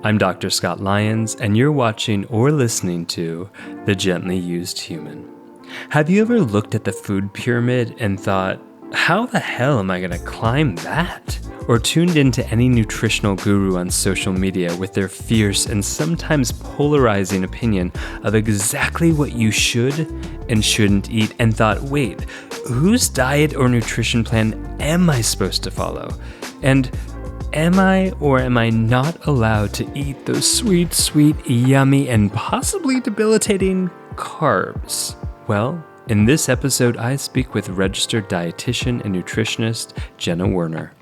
I'm Dr. Scott Lyons, and you're watching or listening to The Gently Used Human. Have you ever looked at the food pyramid and thought, how the hell am I going to climb that? Or tuned into any nutritional guru on social media with their fierce and sometimes polarizing opinion of exactly what you should and shouldn't eat and thought, wait, whose diet or nutrition plan am I supposed to follow? And am I or am I not allowed to eat those sweet, yummy, and possibly debilitating carbs? Well, in this episode, I speak with registered dietitian and nutritionist Jenna Werner.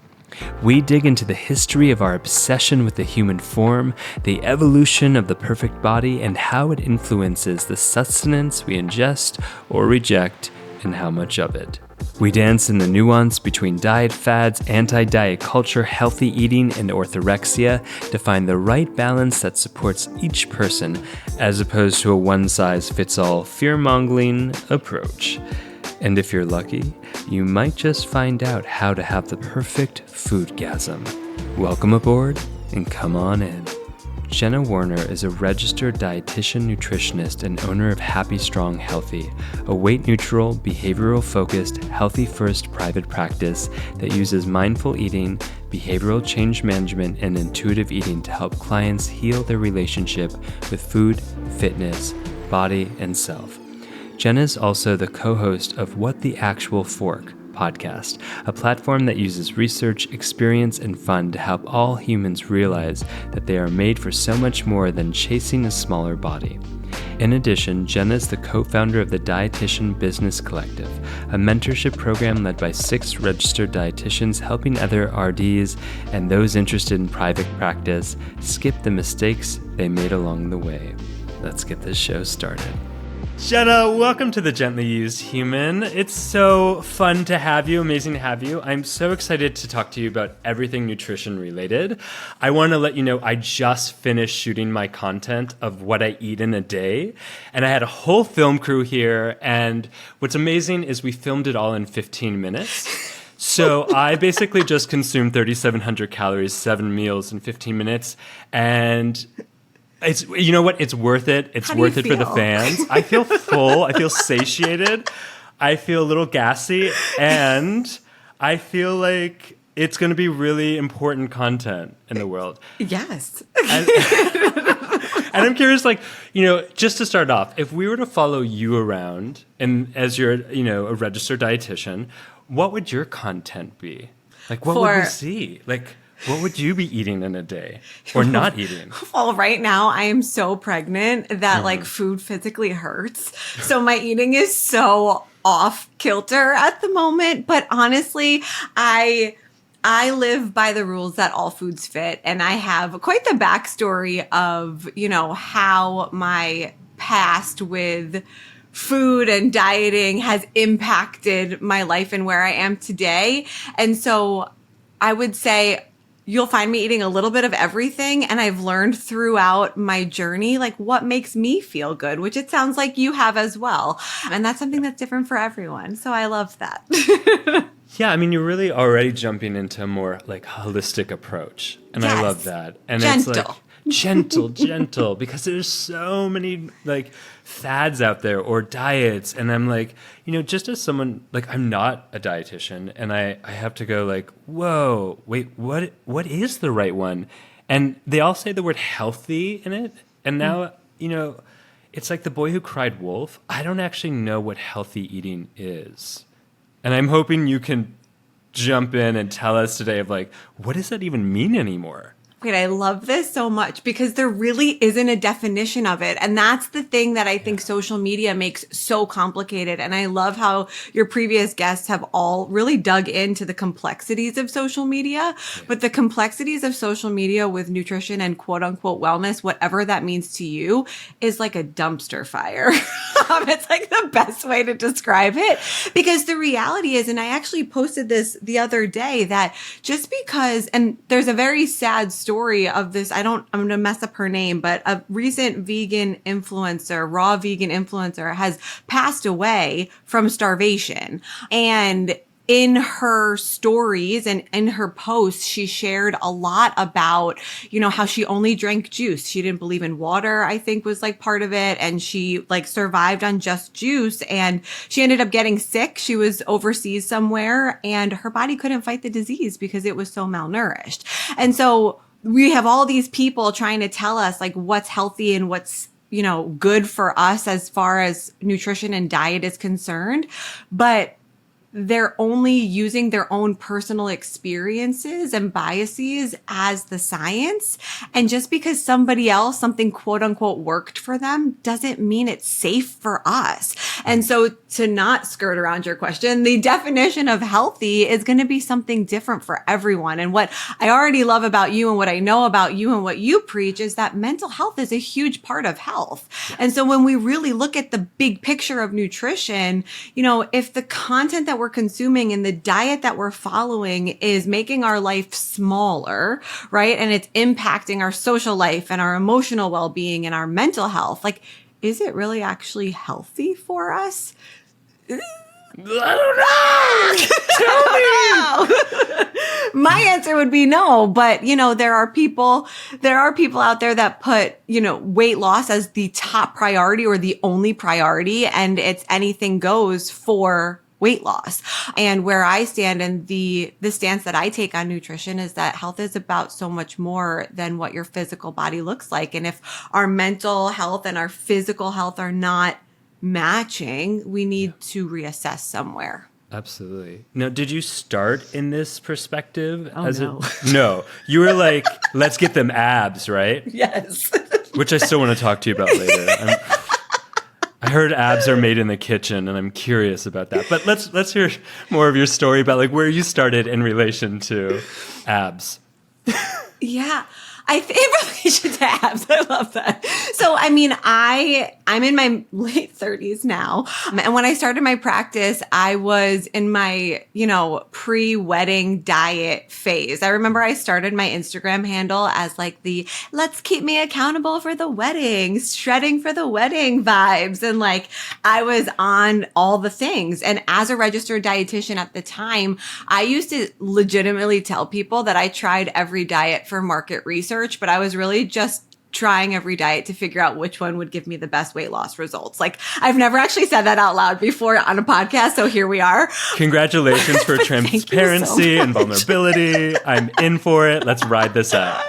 We dig into the history of our obsession with the human form, the evolution of the perfect body, and how it influences the sustenance we ingest or reject, and how much of it. We dance in the nuance between diet fads, anti-diet culture, healthy eating, and orthorexia to find the right balance that supports each person, as opposed to a one-size-fits-all fear-mongering approach. And if you're lucky, you might just find out how to have the perfect foodgasm. Welcome aboard, and come on in. Jenna Werner is a registered dietitian nutritionist and owner of Happy Strong Healthy, a weight-neutral, behavioral-focused, healthy-first private practice that uses mindful eating, behavioral change management, and intuitive eating to help clients heal their relationship with food, fitness, body, and self. Jenna is also the co-host of What the Actual Fork podcast, a platform that uses research, experience, and fun to help all humans realize that they are made for so much more than chasing a smaller body. In addition, Jenna is the co-founder of the Dietitian Business Collective, a mentorship program led by 6 registered dietitians helping other RDs and those interested in private practice skip the mistakes they made along the way. Let's get this show started. Jenna, welcome to The Gently Used Human. It's so fun to have you, amazing to have you. I'm so excited to talk to you about everything nutrition related. I want to let you know I just finished shooting my content of what I eat in a day, and I had a whole film crew here, and what's amazing is we filmed it all in 15 minutes. So I basically just consumed 3,700 calories, 7 meals in 15 minutes, and it's, you know what? It's worth it. It's worth it for the fans. I feel full. I feel satiated. I feel a little gassy. And I feel like it's going to be really important content in the world. Yes. And I'm curious, like, just to start off, if we were to follow you around and as you're, a registered dietitian, what would your content be? Like, what would we see? Like, what would you be eating in a day or not eating? Well, right now I am so pregnant that like food physically hurts. So my eating is so off kilter at the moment. But honestly, I live by the rules that all foods fit. And I have quite the backstory of, how my past with food and dieting has impacted my life and where I am today. And so I would say you'll find me eating a little bit of everything. And I've learned throughout my journey, like what makes me feel good, which it sounds like you have as well. And that's something that's different for everyone. So I love that. Yeah, I mean, you're really already jumping into a more like holistic approach. And yes. I love that. And gentle. It's like gentle, because there's so many like fads out there or diets. And I'm like, just as someone, like I'm not a dietitian and I have to go like, whoa, wait, what is the right one? And they all say the word healthy in it. And now, it's like the boy who cried wolf. I don't actually know what healthy eating is. And I'm hoping you can jump in and tell us today of like, what does that even mean anymore? Wait, I love this so much because there really isn't a definition of it. And that's the thing that I think social media makes so complicated. And I love how your previous guests have all really dug into the complexities of social media. Yeah. But the complexities of social media with nutrition and quote unquote wellness, whatever that means to you, is like a dumpster fire. It's like the best way to describe it. Because the reality is, and I actually posted this the other day, that just because, and there's a very sad story of this, I'm going to mess up her name, but a recent raw vegan influencer has passed away from starvation. And in her stories and in her posts, she shared a lot about, how she only drank juice. She didn't believe in water, I think was like part of it. And she like survived on just juice, and she ended up getting sick. She was overseas somewhere and her body couldn't fight the disease because it was so malnourished. And so we have all these people trying to tell us like what's healthy and what's, good for us as far as nutrition and diet is concerned. But they're only using their own personal experiences and biases as the science. And just because somebody else, something quote unquote worked for them, doesn't mean it's safe for us. And so to not skirt around your question, the definition of healthy is going to be something different for everyone. And what I already love about you and what I know about you and what you preach is that mental health is a huge part of health. And so when we really look at the big picture of nutrition, if the content that we're consuming and the diet that we're following is making our life smaller, right? And it's impacting our social life and our emotional well-being and our mental health. Like, is it really actually healthy for us? I don't know. Tell me. My answer would be no, but there are people out there that put, weight loss as the top priority or the only priority, and it's anything goes for weight loss. And where I stand and the stance that I take on nutrition is that health is about so much more than what your physical body looks like. And if our mental health and our physical health are not matching, we need to reassess somewhere. Absolutely. Now, did you start in this perspective? No. No. You were like, let's get them abs, right? Yes. Which I still want to talk to you about later. I heard abs are made in the kitchen, and I'm curious about that. But let's hear more of your story about like where you started in relation to abs. Yeah. I think in relation to abs, I love that. So, I'm in my late 30s now. And when I started my practice, I was in my, pre-wedding diet phase. I remember I started my Instagram handle as like the let's keep me accountable for the wedding, shredding for the wedding vibes. And like, I was on all the things. And as a registered dietitian at the time, I used to legitimately tell people that I tried every diet for market research, but I was really just trying every diet to figure out which one would give me the best weight loss results. Like, I've never actually said that out loud before on a podcast, so here we are. Congratulations for transparency and vulnerability. I'm in for it. Let's ride this out.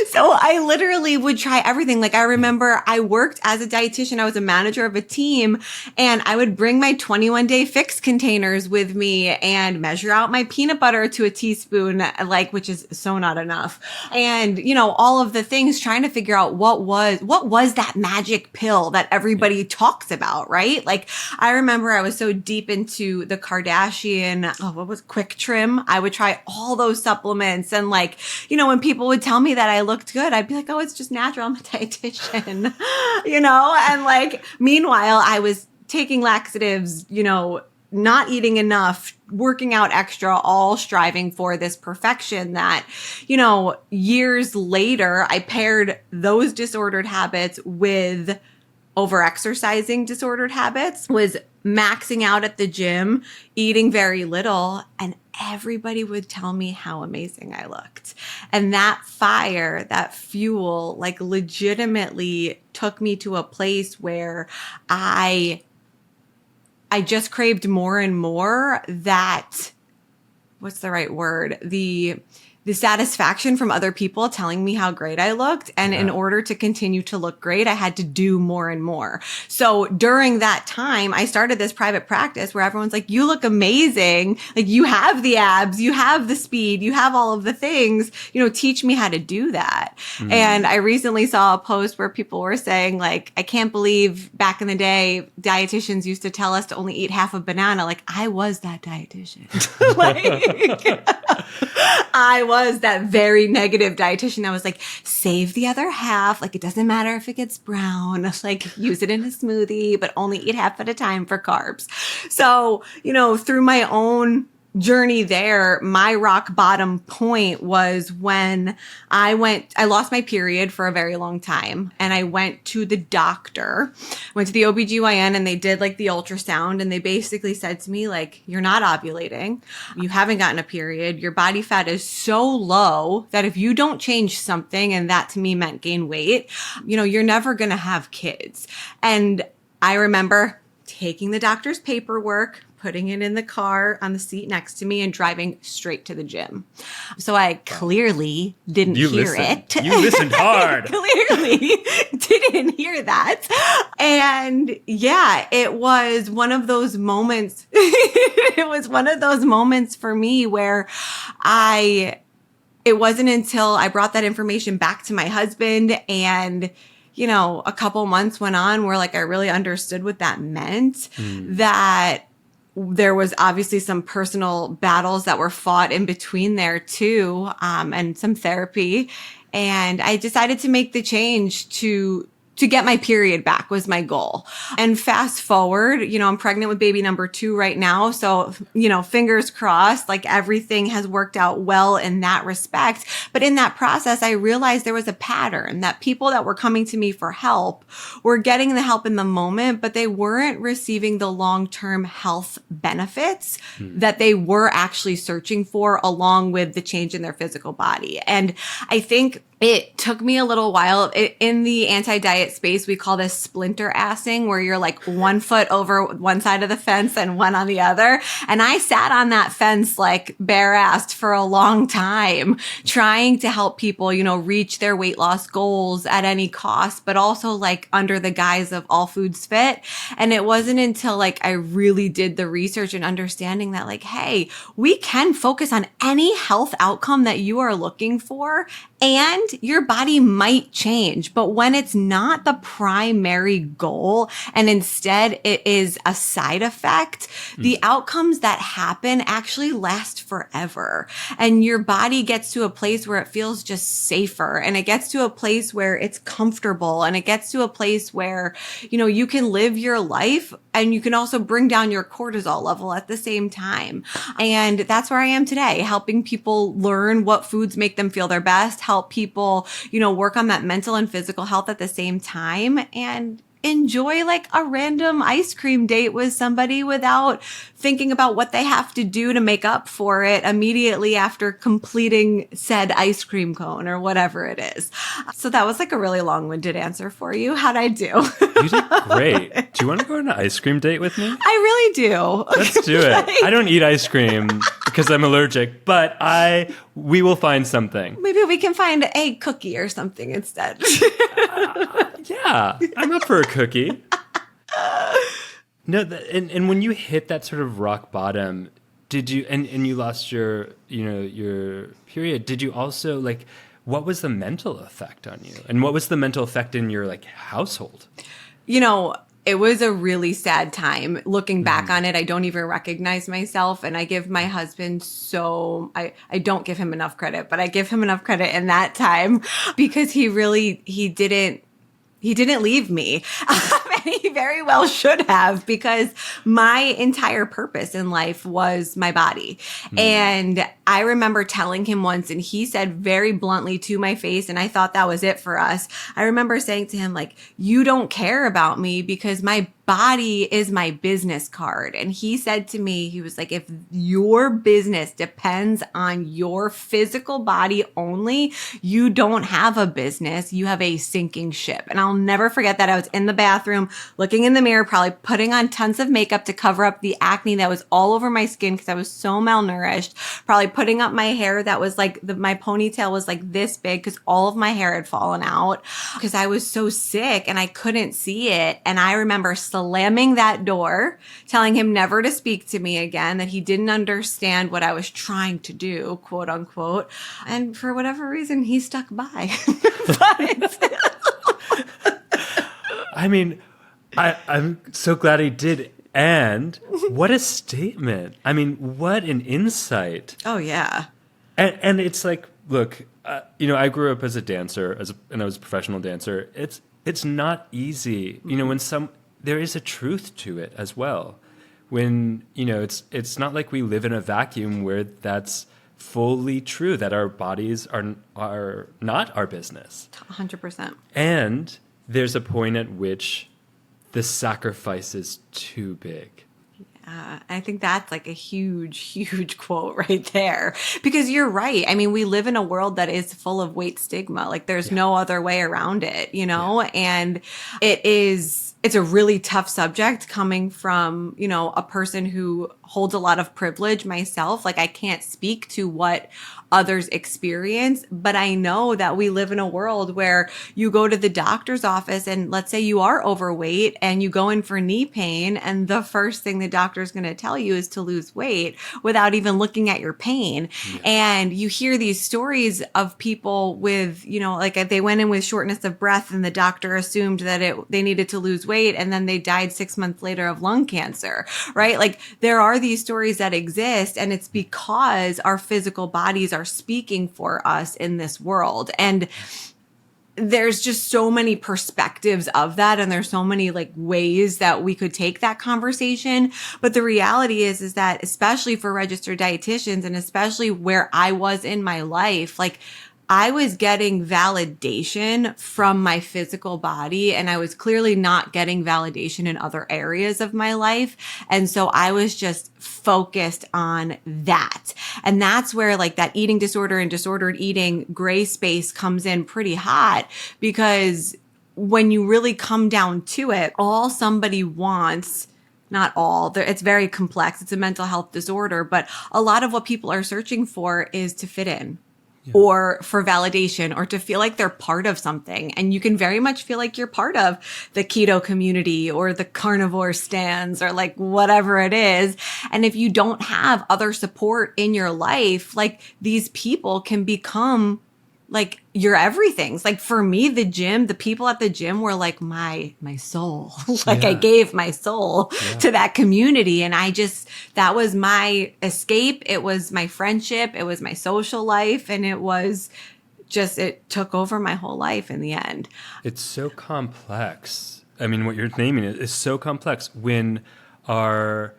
So I literally would try everything. Like, I remember I worked as a dietitian. I was a manager of a team, and I would bring my 21-day fix containers with me and measure out my peanut butter to a teaspoon, like, which is so not enough. And, all of the things, trying to figure out what was that magic pill that everybody talks about, right? Like, I remember I was so deep into the Kardashian, Quick Trim. I would try all those supplements. And like, when people would tell me that I looked good, I'd be like, oh, it's just natural. I'm a dietitian, and like, meanwhile, I was taking laxatives, not eating enough, working out extra, all striving for this perfection that, years later, I paired those disordered habits with over-exercising disordered habits, was maxing out at the gym, eating very little, and everybody would tell me how amazing I looked. And that fire, that fuel, like legitimately took me to a place where I just craved more and more that, what's the right word? The satisfaction from other people telling me how great I looked. And in order to continue to look great, I had to do more and more. So during that time, I started this private practice where everyone's like, you look amazing. Like, you have the abs, you have the speed, you have all of the things, teach me how to do that. Mm-hmm. And I recently saw a post where people were saying like, I can't believe back in the day, dietitians used to tell us to only eat half a banana. Like, I was that dietitian. I was that very negative dietitian that was like, save the other half. Like, it doesn't matter if it gets brown. Like, use it in a smoothie, but only eat half at a time for carbs. So, through my own journey there, my rock bottom point was when I lost my period for a very long time, and I went to the doctor, went to the OBGYN, and they did like the ultrasound, and they basically said to me, like, you're not ovulating, you haven't gotten a period, your body fat is so low that if you don't change something, and that to me meant gain weight, you're never going to have kids. And I remember taking the doctor's paperwork, putting it in the car on the seat next to me, and driving straight to the gym. So I clearly didn't hear it. You listened hard. Clearly didn't hear that. And yeah, it was one of those moments. It was one of those moments for me where it wasn't until I brought that information back to my husband, and a couple months went on where like I really understood what that meant, that there was obviously some personal battles that were fought in between there too, and some therapy. And I decided to make the change to get my period back was my goal. And fast forward, I'm pregnant with baby number 2 right now. So, fingers crossed, like everything has worked out well in that respect. But in that process, I realized there was a pattern that people that were coming to me for help were getting the help in the moment, but they weren't receiving the long-term health benefits that they were actually searching for, along with the change in their physical body. And I think it took me a little while. In the anti-diet space, we call this splinter assing, where you're like 1 foot over one side of the fence and one on the other. And I sat on that fence like bare-assed for a long time, trying to help people, reach their weight loss goals at any cost, but also like under the guise of all foods fit. And it wasn't until like I really did the research and understanding that like, hey, we can focus on any health outcome that you are looking for, and your body might change. But when it's not the primary goal and instead it is a side effect, the outcomes that happen actually last forever. And your body gets to a place where it feels just safer, and it gets to a place where it's comfortable, and it gets to a place where, you can live your life, and you can also bring down your cortisol level at the same time. And that's where I am today, helping people learn what foods make them feel their best, help people, work on that mental and physical health at the same time, and enjoy like a random ice cream date with somebody without thinking about what they have to do to make up for it immediately after completing said ice cream cone or whatever it is. So that was like a really long-winded answer for you. How'd I do? You did great. Do you want to go on an ice cream date with me? I really do. Let's do it. I don't eat ice cream because I'm allergic, but we will find something. Maybe we can find a cookie or something instead. Yeah, I'm up for a cookie. No, and when you hit that sort of rock bottom, did you and you lost your period? Did you also like? What was the mental effect on you, and what was the mental effect in your like household? It was a really sad time. Looking back on it, I don't even recognize myself. And I give my husband I don't give him enough credit, but I give him enough credit in that time, because he didn't leave me. And he very well should have, because my entire purpose in life was my body. And I remember telling him once, and he said very bluntly to my face, and I thought that was it for us. I remember saying to him, like, you don't care about me because my body is my business card. And he said to me, he was like, if your business depends on your physical body only, you don't have a business, you have a sinking ship. And I'll never forget that. I was in the bathroom looking in the mirror, probably putting on tons of makeup to cover up the acne that was all over my skin because I was so malnourished, probably putting up my hair that was like, my ponytail was like this big because all of my hair had fallen out because I was so sick and I couldn't see it. And I remember slamming that door, telling him never to speak to me again, that he didn't understand what I was trying to do, quote unquote. And for whatever reason, he stuck by. I mean, I'm so glad he did. And what a statement. I mean, what an insight. Oh, yeah. And it's like, look, I grew up as a dancer, and I was a professional dancer. It's not easy. When there is a truth to it as well. when, it's not like we live in a vacuum where that's fully true, that our bodies are not our business. 100%. And there's a point at which the sacrifice is too big. I think that's like a huge, huge quote right there, because you're right. I mean, we live in a world that is full of weight stigma. Like there's no other way around it, and it's a really tough subject coming from, a person who holds a lot of privilege myself. Like I can't speak to what others experience, but I know that we live in a world where you go to the doctor's office and let's say you are overweight and you go in for knee pain, and the first thing the doctor's going to tell you is to lose weight without even looking at your pain. Yeah. And you hear these stories of people with, like they went in with shortness of breath and the doctor assumed that they needed to lose weight, and then they died 6 months later of lung cancer, right? Like there are these stories that exist, and it's because our physical bodies are speaking for us in this world. And there's just so many perspectives of that, and there's so many like ways that we could take that conversation. But the reality is that especially for registered dietitians, and especially where I was in my life, like I was getting validation from my physical body, and I was clearly not getting validation in other areas of my life. And so I was just focused on that. And that's where like that eating disorder and disordered eating gray space comes in pretty hot, because when you really come down to it, all somebody wants, not all, it's very complex. It's a mental health disorder, but a lot of what people are searching for is to fit in. Yeah. Or for validation, or to feel like they're part of something. And you can very much feel like you're part of the keto community or the carnivore stands or like whatever it is. And if you don't have other support in your life, like these people can become like your everything's. Like for me, the people at the gym were like my soul. Like I gave my soul to that community. And that was my escape. It was my friendship. It was my social life. And it took over my whole life in the end. It's so complex. I mean, what you're naming is so complex when our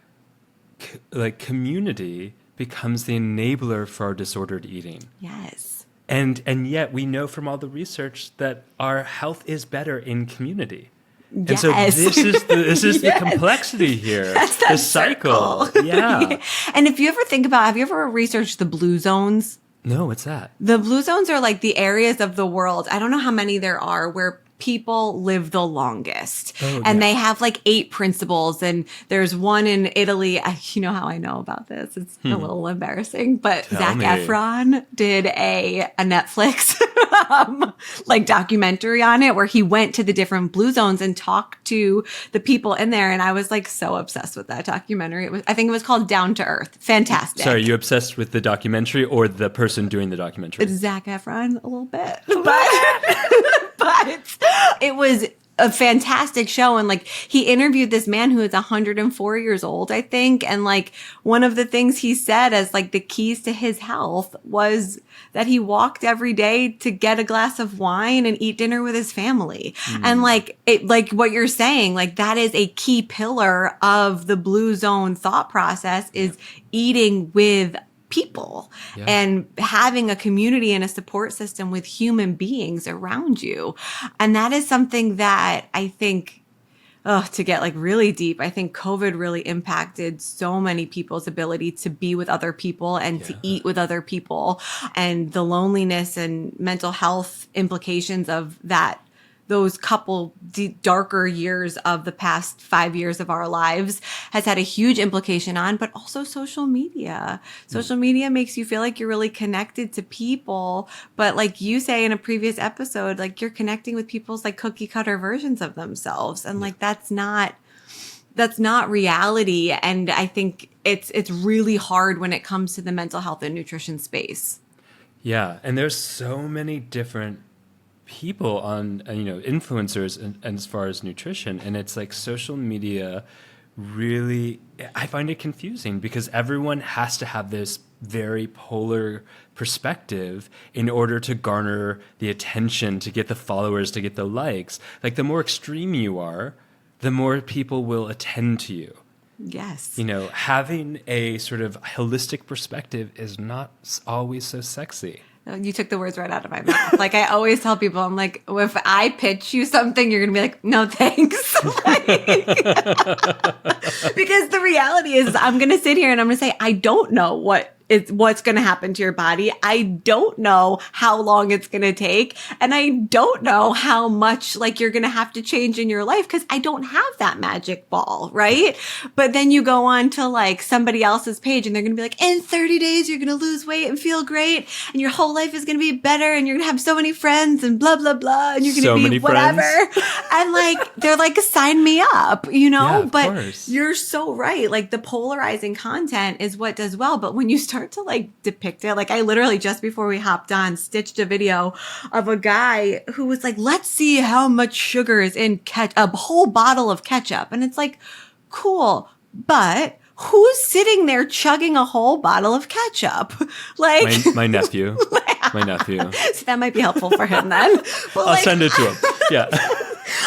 community becomes the enabler for our disordered eating. Yes. And yet we know from all the research that our health is better in community. Yes. And so this is the complexity here. That's that the cycle. Yeah. And if you ever have you ever researched the blue zones? No, what's that? The blue zones are like the areas of the world, I don't know how many there are, where people live the longest. And they have like 8 principles. And there's one in Italy. You know how I know about this. It's a little embarrassing, but Zac Efron did a Netflix like documentary on it, where he went to the different blue zones and talked to the people in there. And I was like so obsessed with that documentary. I think it was called Down to Earth. Fantastic. Sorry, you obsessed with the documentary or the person doing the documentary? It's Zac Efron a little bit, but it was a fantastic show. And like he interviewed this man who is 104 years old, I think. And like one of the things he said as like the keys to his health was that he walked every day to get a glass of wine and eat dinner with his family. And like what you're saying, like that is a key pillar of the blue zone thought process, is eating with people and having a community and a support system with human beings around you. And that is something that I think, to get like really deep, I think COVID really impacted so many people's ability to be with other people and to eat with other people, and the loneliness and mental health implications of that. Those couple darker years of the past 5 years of our lives has had a huge implication on, but also social media. Social media makes you feel like you're really connected to people. But like you say in a previous episode, like you're connecting with people's like cookie cutter versions of themselves. And like, that's not reality. And I think it's really hard when it comes to the mental health and nutrition space. Yeah. And there's so many different people on, influencers and as far as nutrition. And it's like social media really, I find it confusing because everyone has to have this very polar perspective in order to garner the attention, to get the followers, to get the likes. Like the more extreme you are, the more people will attend to you. Yes. You know, having a sort of holistic perspective is not always so sexy. You took the words right out of my mouth. Like I always tell people, I'm like, if I pitch you something, you're going to be like, no, thanks. Because the reality is I'm going to sit here and I'm going to say, I don't know what's going to happen to your body. I don't know how long it's going to take. And I don't know how much like you're going to have to change in your life because I don't have that magic ball. Right. But then you go on to like somebody else's page and they're going to be like, in 30 days, you're going to lose weight and feel great. And your whole life is going to be better. And you're going to have so many friends and blah, blah, blah. And you're going to be whatever. And like, they're like, sign me up, you know, Yeah, but course. You're so right. Like the polarizing content is what does well. But when you start to like depict it, like I literally just before we hopped on stitched a video of a guy who was like, let's see how much sugar is in a whole bottle of ketchup. And it's like, cool. But who's sitting there chugging a whole bottle of ketchup? Like my nephew, my nephew. So that might be helpful for him then. But I'll send it to him. Yeah.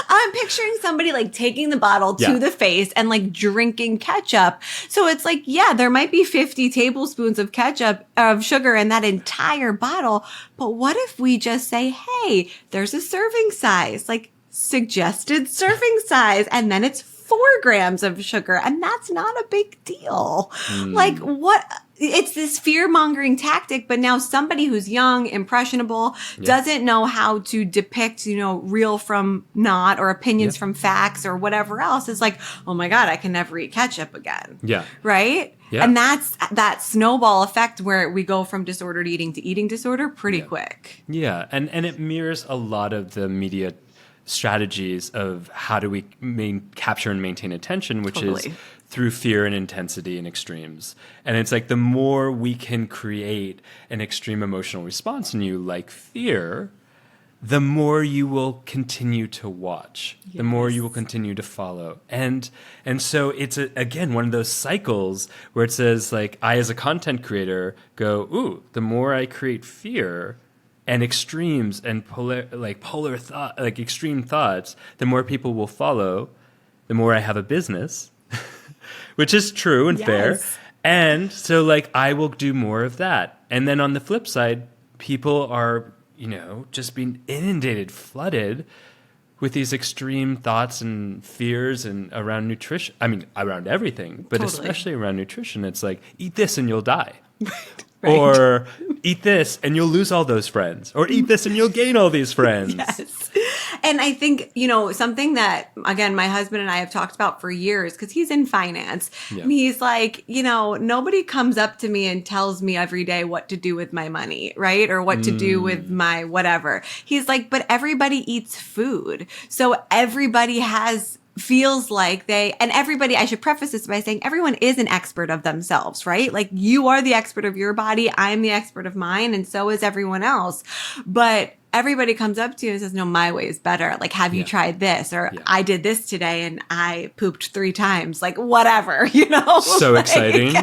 I'm picturing somebody like taking the bottle to the face and like drinking ketchup. So it's like, yeah, there might be 50 tablespoons of ketchup of sugar in that entire bottle. But what if we just say, hey, there's a serving size, like suggested serving size, and then it's 4 grams of sugar, and that's not a big deal. Like what? It's this fear-mongering tactic, but now somebody who's young, impressionable, doesn't know how to depict, you know, real from not or opinions from facts or whatever else is like, oh my God, I can never eat ketchup again. Yeah. Right? Yeah. And that's that snowball effect where we go from disordered eating to eating disorder pretty quick. Yeah. And it mirrors a lot of the media strategies of how do we capture and maintain attention, which is through fear and intensity and extremes. And it's like the more we can create an extreme emotional response in you, like fear, the more you will continue to watch, the more you will continue to follow. And so it's, again, one of those cycles where it says, like, I as a content creator go, ooh, the more I create fear and extremes and polar thought, like extreme thoughts, the more people will follow, the more I have a business, which is true and fair. And so like I will do more of that. And then on the flip side, people are, you know, just being inundated, flooded with these extreme thoughts and fears and around nutrition. I mean, around everything, but especially around nutrition. It's like, eat this and you'll die. Right. Or eat this and you'll lose all those friends. Or eat this and you'll gain all these friends. Yes. And I think, you know, something that, again, my husband and I have talked about for years, because he's in finance. Yeah. And he's like, you know, nobody comes up to me and tells me every day what to do with my money, right? Or what to do with my whatever. He's like, but everybody eats food. So everybody feels like everybody, I should preface this by saying everyone is an expert of themselves, right? Like you are the expert of your body. I'm the expert of mine. And so is everyone else. But everybody comes up to you and says, no, my way is better. Like, have you tried this? Or I did this today and I pooped 3 times, like whatever, you know? So exciting.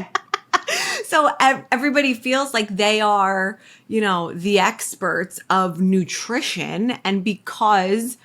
So everybody feels like they are, you know, the experts of nutrition. And because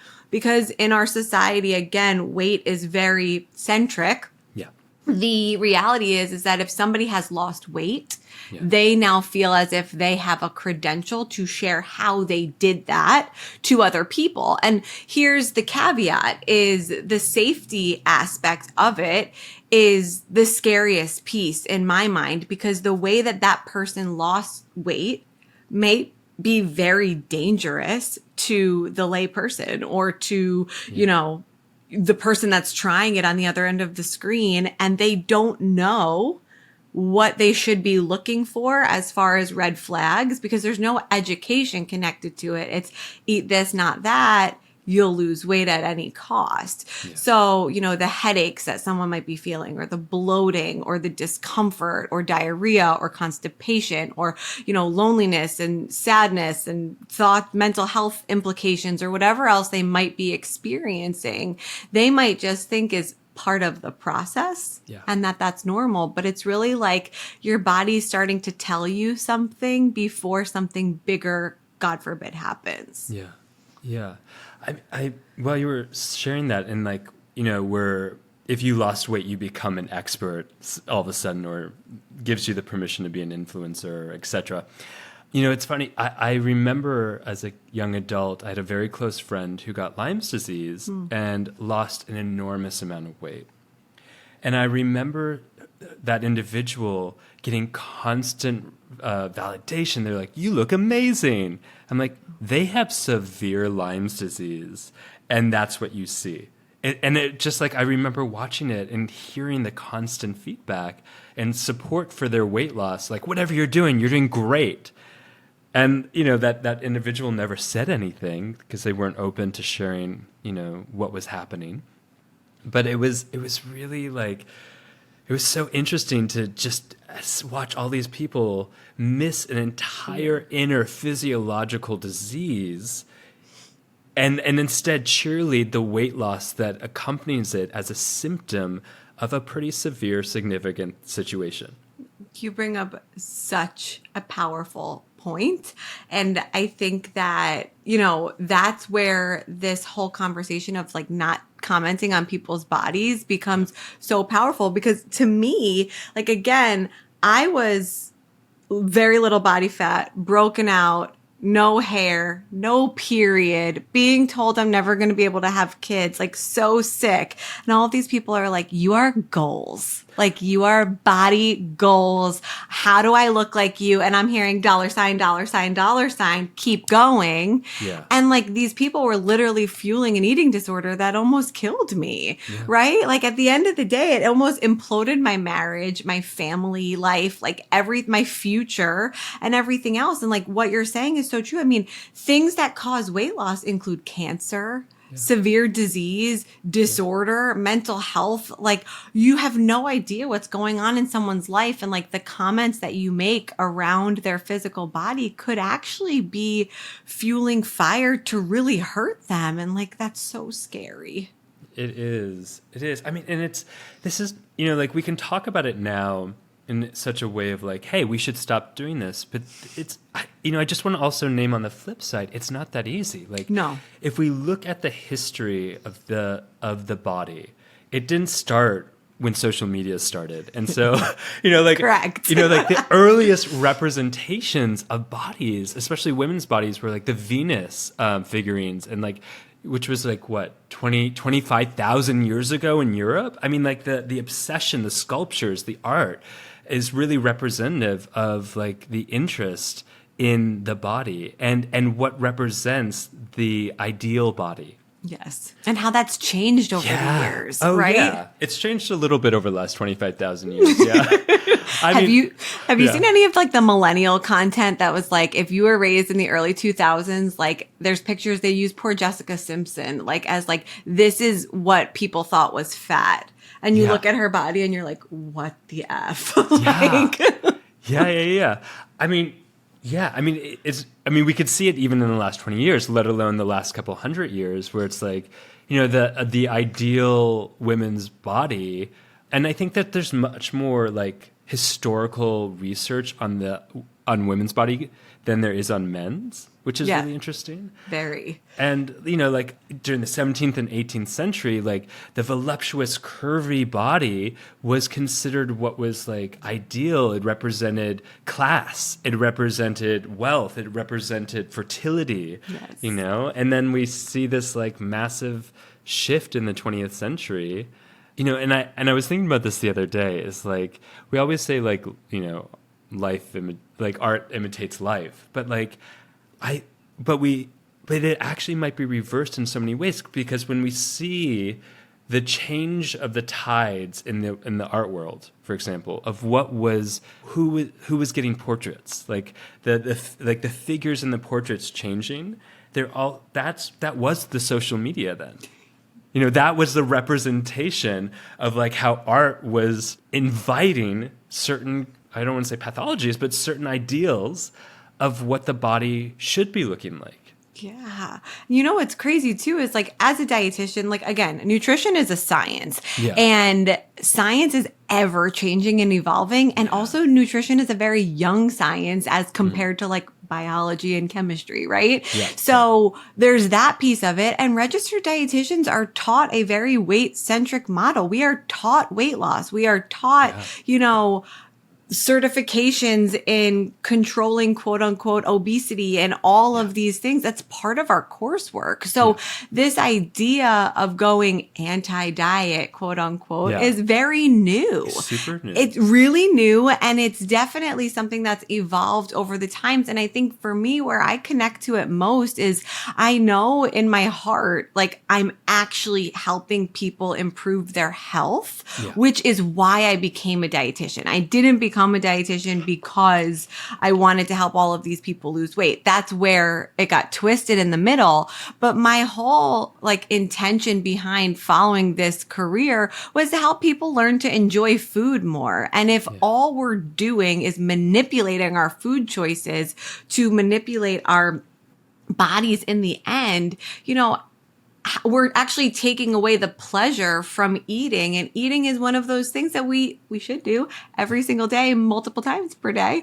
in our society, again, weight is very centric. Yeah. The reality is that if somebody has lost weight, they now feel as if they have a credential to share how they did that to other people. And here's the caveat is the safety aspect of it is the scariest piece in my mind, because the way that person lost weight may be very dangerous to the lay person or to, you know, the person that's trying it on the other end of the screen, and they don't know what they should be looking for as far as red flags, because there's no education connected to it. It's eat this, not that. You'll lose weight at any cost. Yeah. So, you know, the headaches that someone might be feeling, or the bloating, or the discomfort, or diarrhea, or constipation, or, you know, loneliness and sadness and mental health implications, or whatever else they might be experiencing, they might just think is part of the process and that's normal. But it's really like your body's starting to tell you something before something bigger, God forbid, happens. Yeah. Yeah. I while you were sharing that, and like, you know, we're if you lost weight, you become an expert all of a sudden, or gives you the permission to be an influencer, etc. You know, it's funny. I remember as a young adult, I had a very close friend who got Lyme's disease and lost an enormous amount of weight. And I remember that individual getting constant validation. They're like, "You look amazing." I'm like, they have severe Lyme's disease, and that's what you see. And it just like, I remember watching it and hearing the constant feedback and support for their weight loss. Like, whatever you're doing great. And, you know, that individual never said anything because they weren't open to sharing, you know, what was happening. But it was really like, it was so interesting to just watch all these people miss an entire inner physiological disease and instead cheerlead the weight loss that accompanies it as a symptom of a pretty severe, significant situation. You bring up such a powerful point. And I think that, you know, that's where this whole conversation of like not commenting on people's bodies becomes so powerful, because to me, like, again, I was very little body fat, broken out, no hair, no period, being told I'm never going to be able to have kids, like so sick. And all of these people are like, you are goals. Like, you are body goals. How do I look like you? And I'm hearing $sign, $sign, keep going. Yeah. And like, these people were literally fueling an eating disorder that almost killed me, right? Like, at the end of the day, it almost imploded my marriage, my family life, like my future and everything else. And like, what you're saying is so true. I mean, things that cause weight loss include cancer, severe disease, disorder, mental health. Like, you have no idea what's going on in someone's life. And like, the comments that you make around their physical body could actually be fueling fire to really hurt them. And like, that's so scary. It is. I mean, and this is, you know, like, we can talk about it now in such a way of like, hey, we should stop doing this. But I just want to also name on the flip side, it's not that easy. Like, no. If we look at the history of the body, it didn't start when social media started. And so, you know, like, correct. You know, like, the earliest representations of bodies, especially women's bodies, were like the Venus figurines, and like, which was like, what, 25,000 years ago in Europe? I mean, like, the obsession, the sculptures, the art is really representative of like the interest in the body and what represents the ideal body. Yes. And how that's changed over the years, right? Yeah. It's changed a little bit over the last 25,000 years. Yeah. Have you seen any of like the millennial content that was like, if you were raised in the early 2000s, like, there's pictures, they use poor Jessica Simpson, like, as like, this is what people thought was fat. And you look at her body and you're like, what the F? Like, Yeah. I mean, we could see it even in the last 20 years, let alone the last couple 100 years, where it's like, you know, the ideal women's body. And I think that there's much more like historical research on women's body than there is on men's, which is really interesting. Very. And, you know, like, during the 17th and 18th century, like, the voluptuous, curvy body was considered what was like ideal. It represented class. It represented wealth. It represented fertility, you know? And then we see this like massive shift in the 20th century, you know, and I was thinking about this the other day. Is like, we always say, like, you know, art imitates life, but like, but it actually might be reversed in so many ways, because when we see the change of the tides in the art world, for example, of who was getting portraits, like the figures in the portraits changing, that was the social media then. You know, that was the representation of like how art was inviting certain, I don't want to say pathologies, but certain ideals of what the body should be looking like. Yeah. You know, what's crazy too is like, as a dietitian, like, again, nutrition is a science, and science is ever changing and evolving. And also nutrition is a very young science as compared to like biology and chemistry, right? Yeah. So there's that piece of it. And registered dietitians are taught a very weight-centric model. We are taught weight loss. We are taught, certifications in controlling quote unquote obesity and all of these things. That's part of our coursework. So this idea of going anti-diet, quote unquote, is very new. Super new. It's really new, and it's definitely something that's evolved over the times. And I think for me, where I connect to it most is I know in my heart, like I'm actually helping people improve their health, which is why I became a dietitian. I didn't become a dietitian because I wanted to help all of these people lose weight. That's where it got twisted in the middle. But my whole intention behind following this career was to help people learn to enjoy food more. And if all we're doing is manipulating our food choices to manipulate our bodies in the end, we're actually taking away the pleasure from eating. And eating is one of those things that we should do every single day, multiple times per day.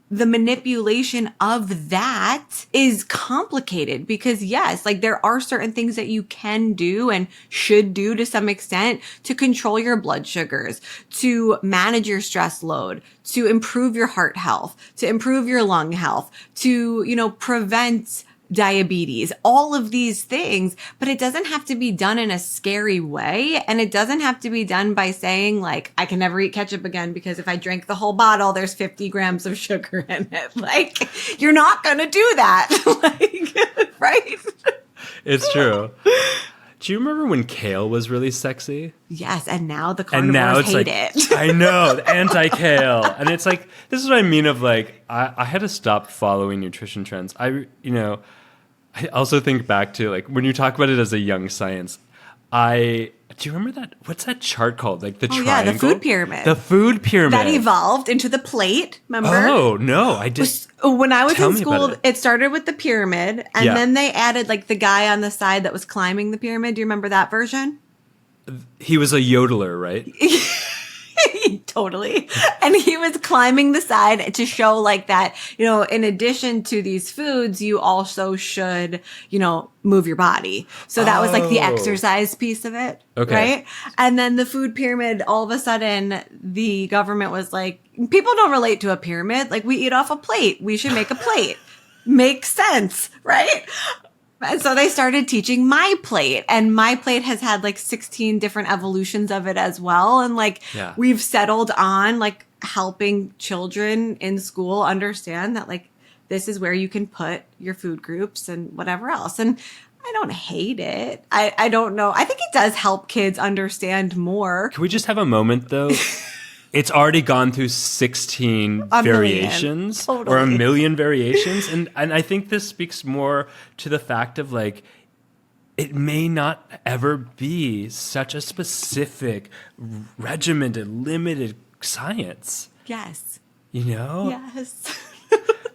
The manipulation of that is complicated because there are certain things that you can do and should do to some extent to control your blood sugars, to manage your stress load, to improve your heart health, to improve your lung health, to, prevent diabetes, all of these things, but it doesn't have to be done in a scary way. And it doesn't have to be done by saying I can never eat ketchup again because if I drink the whole bottle, there's 50 grams of sugar in it. You're not going to do that. Right? It's true. Do you remember when kale was really sexy? Yes, and now the carnivores hate it. I know, anti-kale. And it's this is what I mean of I had to stop following nutrition trends. I also think back to when you talk about it as a young science, do you remember that? What's that chart called? The triangle? Yeah, the food pyramid. The food pyramid. That evolved into the plate, remember? Oh, no, I just... When I was in school, it started with the pyramid, and then they added the guy on the side that was climbing the pyramid. Do you remember that version? He was a yodeler, right? Totally. And he was climbing the side to show that, in addition to these foods, you also should, move your body. So that was the exercise piece of it. Okay. Right. And then the food pyramid, all of a sudden the government was people don't relate to a pyramid. We eat off a plate. We should make a plate. Makes sense. Right. And so they started teaching my plate, and my plate has had 16 different evolutions of it as well. And we've settled on helping children in school understand that this is where you can put your food groups and whatever else. And I don't hate it. I don't know. I think it does help kids understand more. Can we just have a moment though? It's already gone through 16 variations totally. Or a million variations. And I think this speaks more to the fact of it may not ever be such a specific, regimented, limited science. Yes. Yes.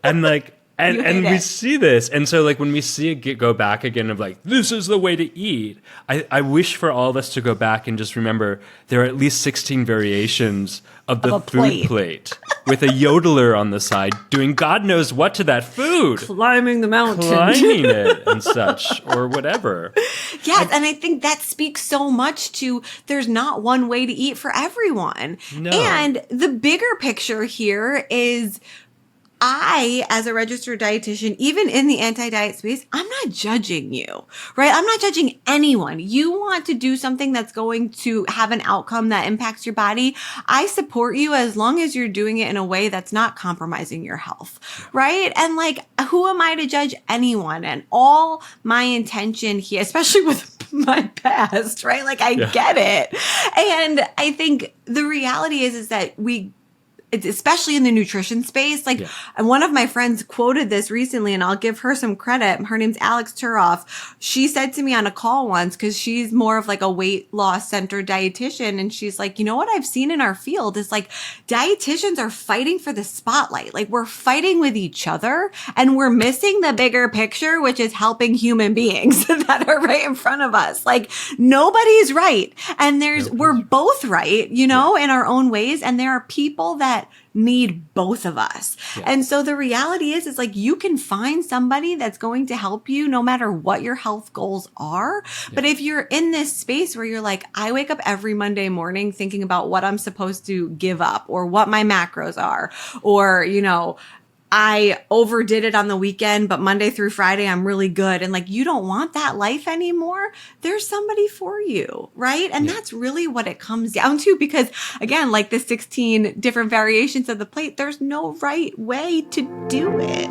And we see this. And so when we see it go back again of this is the way to eat. I wish for all of us to go back and just remember there are at least 16 variations of the food plate with a yodeler on the side doing God knows what to that food. Climbing the mountain. Climbing it and such or whatever. Yes, and I think that speaks so much to there's not one way to eat for everyone. No. And the bigger picture here is I, as a registered dietitian, even in the anti-diet space, I'm not judging you, right? I'm not judging anyone. You want to do something that's going to have an outcome that impacts your body. I support you as long as you're doing it in a way that's not compromising your health, right? And who am I to judge anyone? And all my intention here, especially with my past, right? I get it. And I think the reality is that it's especially in the nutrition space. And one of my friends quoted this recently, and I'll give her some credit. Her name's Alex Turoff. She said to me on a call once, because she's more of a weight loss centered dietitian. And she's what I've seen in our field is dietitians are fighting for the spotlight. We're fighting with each other and we're missing the bigger picture, which is helping human beings that are right in front of us. Nobody's right. And we're both right, in our own ways. And there are people that need both of us. Yeah. And so the reality is like you can find somebody that's going to help you no matter what your health goals are. Yeah. But if you're in this space where you're like, I wake up every Monday morning thinking about what I'm supposed to give up or what my macros are, or, I overdid it on the weekend, but Monday through Friday, I'm really good. And like, you don't want that life anymore. There's somebody for you, right? And that's really what it comes down to, because again, like the 16 different variations of the plate, there's no right way to do it.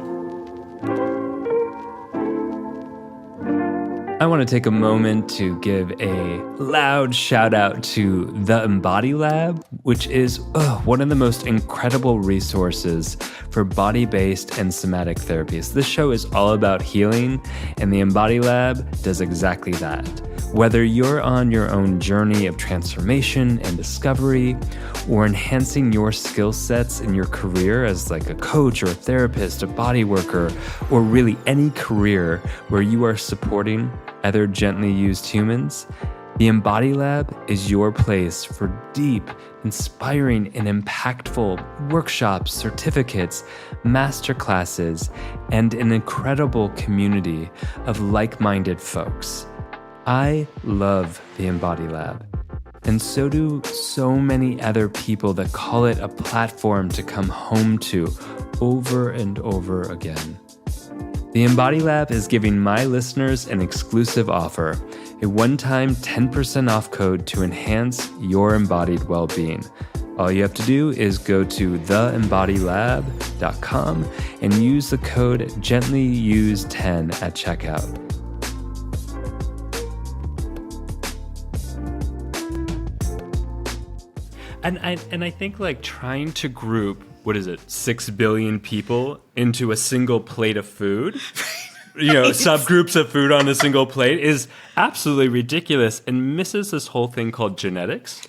I want to take a moment to give a loud shout out to the Embody Lab, which is one of the most incredible resources for body-based and somatic therapies. This show is all about healing, and the Embody Lab does exactly that. Whether you're on your own journey of transformation and discovery, or enhancing your skill sets in your career as like a coach or a therapist, a body worker, or really any career where you are supporting other gently used humans, the Embody Lab is your place for deep, inspiring, and impactful workshops, certificates, masterclasses, and an incredible community of like-minded folks. I love the Embody Lab, and so do so many other people that call it a platform to come home to over and over again. The Embody Lab is giving my listeners an exclusive offer, a one-time 10% off code to enhance your embodied well-being. All you have to do is go to theembodylab.com and use the code GentlyUse10 at checkout. And I think like trying to group, 6 billion people into a single plate of food, subgroups of food on a single plate is absolutely ridiculous and misses this whole thing called genetics.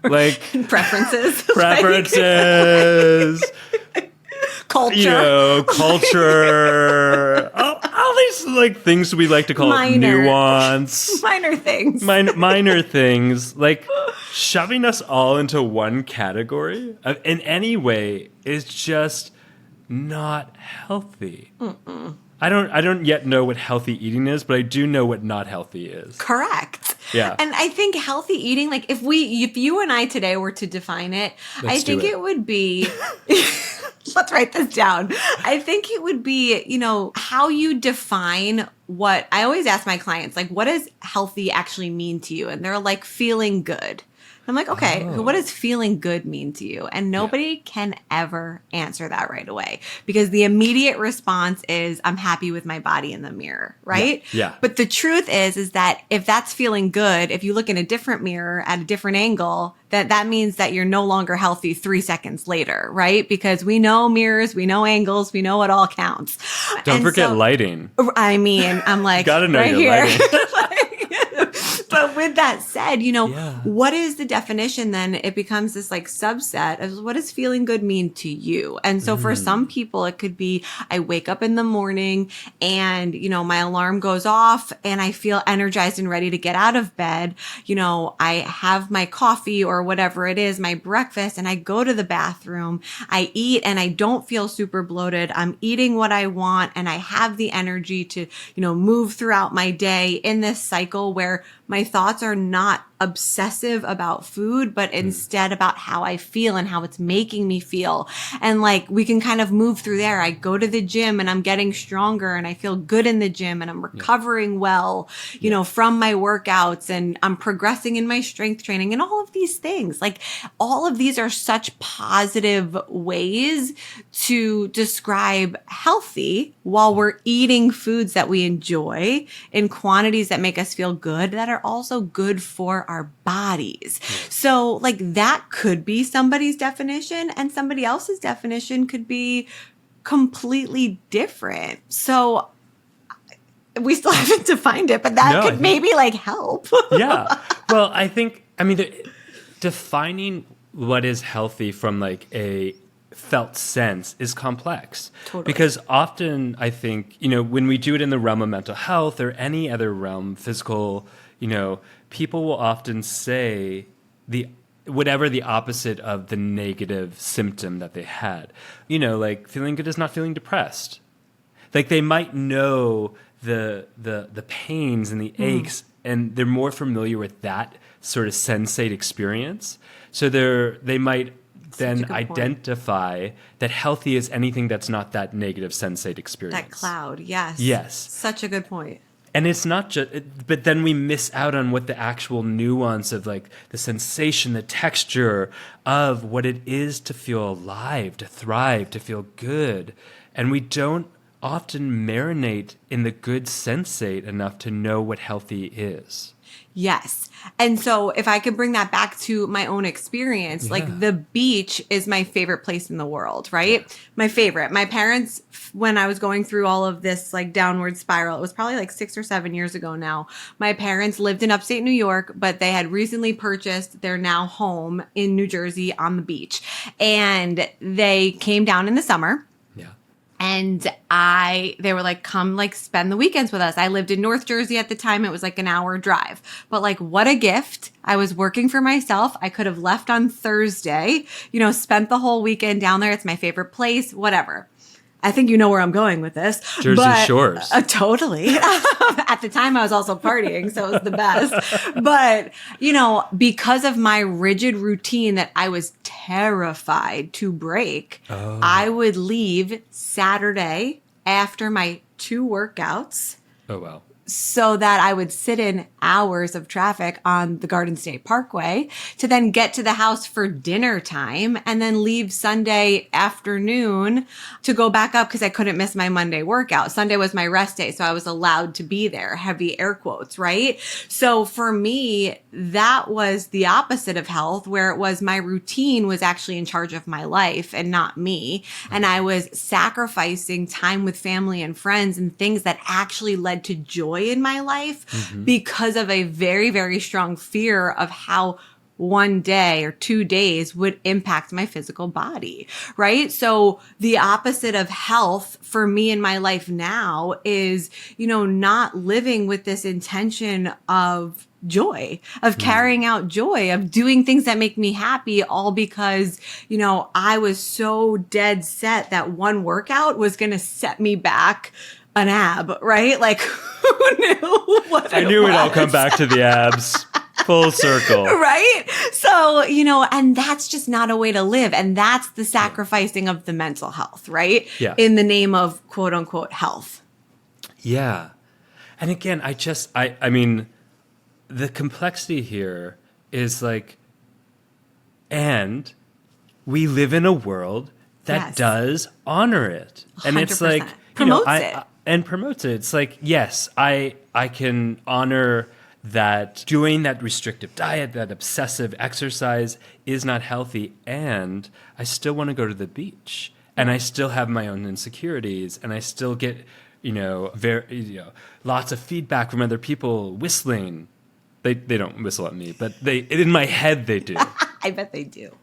Like preferences. Culture. All these like things we like to call nuance. Minor things. Minor things. Like shoving us all into one category in any way is just not healthy. Mm-mm. I don't yet know what healthy eating is, but I do know what not healthy is. Correct. Yeah. And I think healthy eating, like if you and I today were to define it, it would be let's write this down. I think it would be, how you define what I always ask my clients, like, what does healthy actually mean to you? And they're like, feeling good. I'm like, okay, what does feeling good mean to you? And nobody can ever answer that right away, because the immediate response is, I'm happy with my body in the mirror, right? Yeah. But the truth is that if that's feeling good, if you look in a different mirror at a different angle, that means that you're no longer healthy 3 seconds later, right? Because we know mirrors, we know angles, we know what all counts. Don't forget lighting. I mean, I'm like, gotta know right your here. lighting. But with that said, what is the definition then? It becomes this like subset of what does feeling good mean to you? And so for some people, it could be, I wake up in the morning and, my alarm goes off and I feel energized and ready to get out of bed. I have my coffee or whatever it is, my breakfast, and I go to the bathroom. I eat and I don't feel super bloated. I'm eating what I want and I have the energy to, move throughout my day in this cycle where my thoughts are not obsessive about food, but instead about how I feel and how it's making me feel. And like, we can kind of move through there. I go to the gym and I'm getting stronger and I feel good in the gym and I'm recovering well, from my workouts, and I'm progressing in my strength training and all of these things. Like, all of these are such positive ways to describe healthy while we're eating foods that we enjoy in quantities that make us feel good, that are also good for our bodies. So like, that could be somebody's definition, and somebody else's definition could be completely different. So we still haven't defined it, but that could maybe like help. Yeah. Well, defining what is healthy from like a felt sense is complex. Totally. Because often I think, when we do it in the realm of mental health or any other realm, physical, people will often say the whatever the opposite of the negative symptom that they had. You know, like feeling good is not feeling depressed. Like they might know the pains and the aches, and they're more familiar with that sort of sensate experience. So they might then identify that healthy is anything that's not that negative sensate experience. That cloud, yes. Yes. Such a good point. And it's not just, but then we miss out on what the actual nuance of like the sensation, the texture of what it is to feel alive, to thrive, to feel good. And we don't often marinate in the good sensate enough to know what healthy is. Yes. And so if I could bring that back to my own experience, like the beach is my favorite place in the world, right? Yeah. My favorite. My parents, when I was going through all of this like downward spiral, it was probably like 6 or 7 years ago now. My parents lived in upstate New York, but they had recently purchased their now home in New Jersey on the beach. And they came down in the summer. And they were like, come like spend the weekends with us. I lived in North Jersey at the time. It was like an hour drive, but like what a gift. I was working for myself. I could have left on Thursday, spent the whole weekend down there. It's my favorite place, whatever. I think you know where I'm going with this. Jersey Shores. Totally. At the time, I was also partying, so it was the best. But, because of my rigid routine that I was terrified to break, I would leave Saturday after my 2 workouts. Oh, wow. So that I would sit in hours of traffic on the Garden State Parkway to then get to the house for dinner time and then leave Sunday afternoon to go back up because I couldn't miss my Monday workout. Sunday was my rest day, so I was allowed to be there, heavy air quotes, right? So for me, that was the opposite of health, where it was my routine was actually in charge of my life and not me. And I was sacrificing time with family and friends and things that actually led to joy in my life because of a very, very strong fear of how 1 day or 2 days would impact my physical body, right? So the opposite of health for me in my life now is, not living with this intention of joy, of carrying out joy, of doing things that make me happy, all because, I was so dead set that one workout was going to set me back an ab, right? Like, who knew what I knew it'd all come back to the abs. Full circle. Right? So, and that's just not a way to live. And that's the sacrificing of the mental health, right? Yeah. In the name of quote unquote health. Yeah. And again, I mean, the complexity here is like, and we live in a world that does honor it. And 100%. it's like, promotes it. And promotes it. It's like, yes, I can honor that doing that restrictive diet, that obsessive exercise is not healthy, and I still want to go to the beach, and I still have my own insecurities, and I still get, lots of feedback from other people whistling. They don't whistle at me, but in my head they do. I bet they do.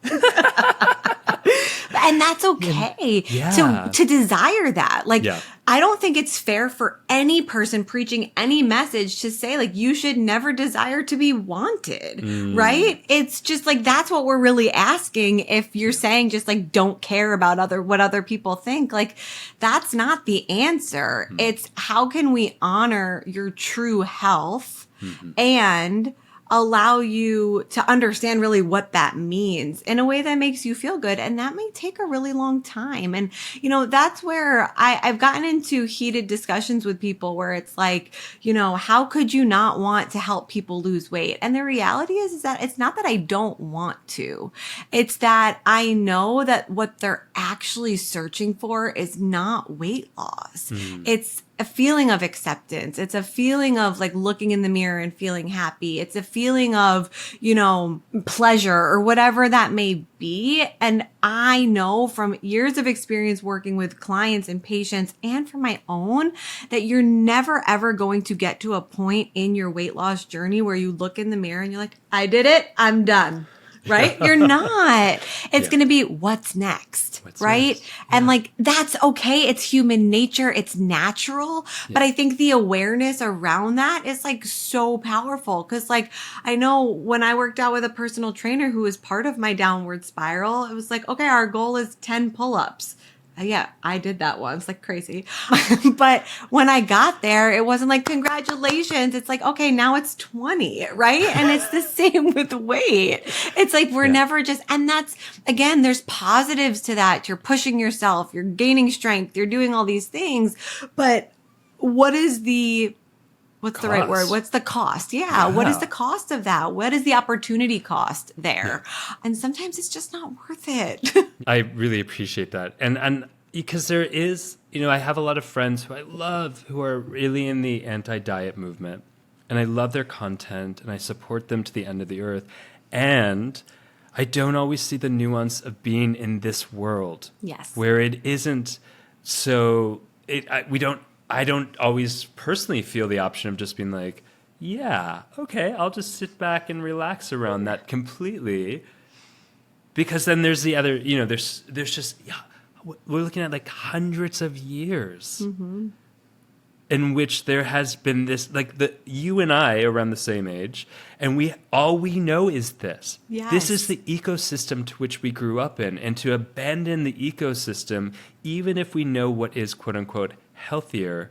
And that's okay to desire that. Like, I don't think it's fair for any person preaching any message to say, like, you should never desire to be wanted, right? It's just like, that's what we're really asking. If you're saying just like, don't care about what other people think, like, that's not the answer. It's how can we honor your true health and allow you to understand really what that means in a way that makes you feel good. And that may take a really long time. And, that's where I've gotten into heated discussions with people where it's like, how could you not want to help people lose weight? And the reality is that it's not that I don't want to. It's that I know that what they're actually searching for is not weight loss. It's a feeling of acceptance. It's a feeling of like looking in the mirror and feeling happy. It's a feeling of, pleasure or whatever that may be. And I know from years of experience working with clients and patients and from my own that you're never ever going to get to a point in your weight loss journey where you look in the mirror and you're like, I did it. I'm done. right? You're not. It's going to be what's next, right? Next? And like, that's okay. It's human nature. It's natural. But I think the awareness around that is like so powerful. Cause like, I know when I worked out with a personal trainer who was part of my downward spiral, it was like, okay, our goal is 10 pull-ups. Yeah, I did that once, like crazy. But when I got there, it wasn't like, congratulations. It's like, okay, now it's 20, right? And it's the same with weight. It's like, we're never just, and that's, again, there's positives to that. You're pushing yourself, you're gaining strength, you're doing all these things. But what is what's cost. The right word? What's the cost? Yeah. What is the cost of that? What is the opportunity cost there? And sometimes it's just not worth it. I really appreciate that. And because there is, I have a lot of friends who I love who are really in the anti-diet movement. And I love their content and I support them to the end of the earth. And I don't always see the nuance of being in this world. Yes. Where it isn't so, I don't always personally feel the option of just being like, yeah, okay, I'll just sit back and relax around that completely. Because then there's the other, there's just, we're looking at like hundreds of years in which there has been this, like you and I are around the same age, and all we know is this. Yes. This is the ecosystem to which we grew up in, and to abandon the ecosystem, even if we know what is quote unquote healthier,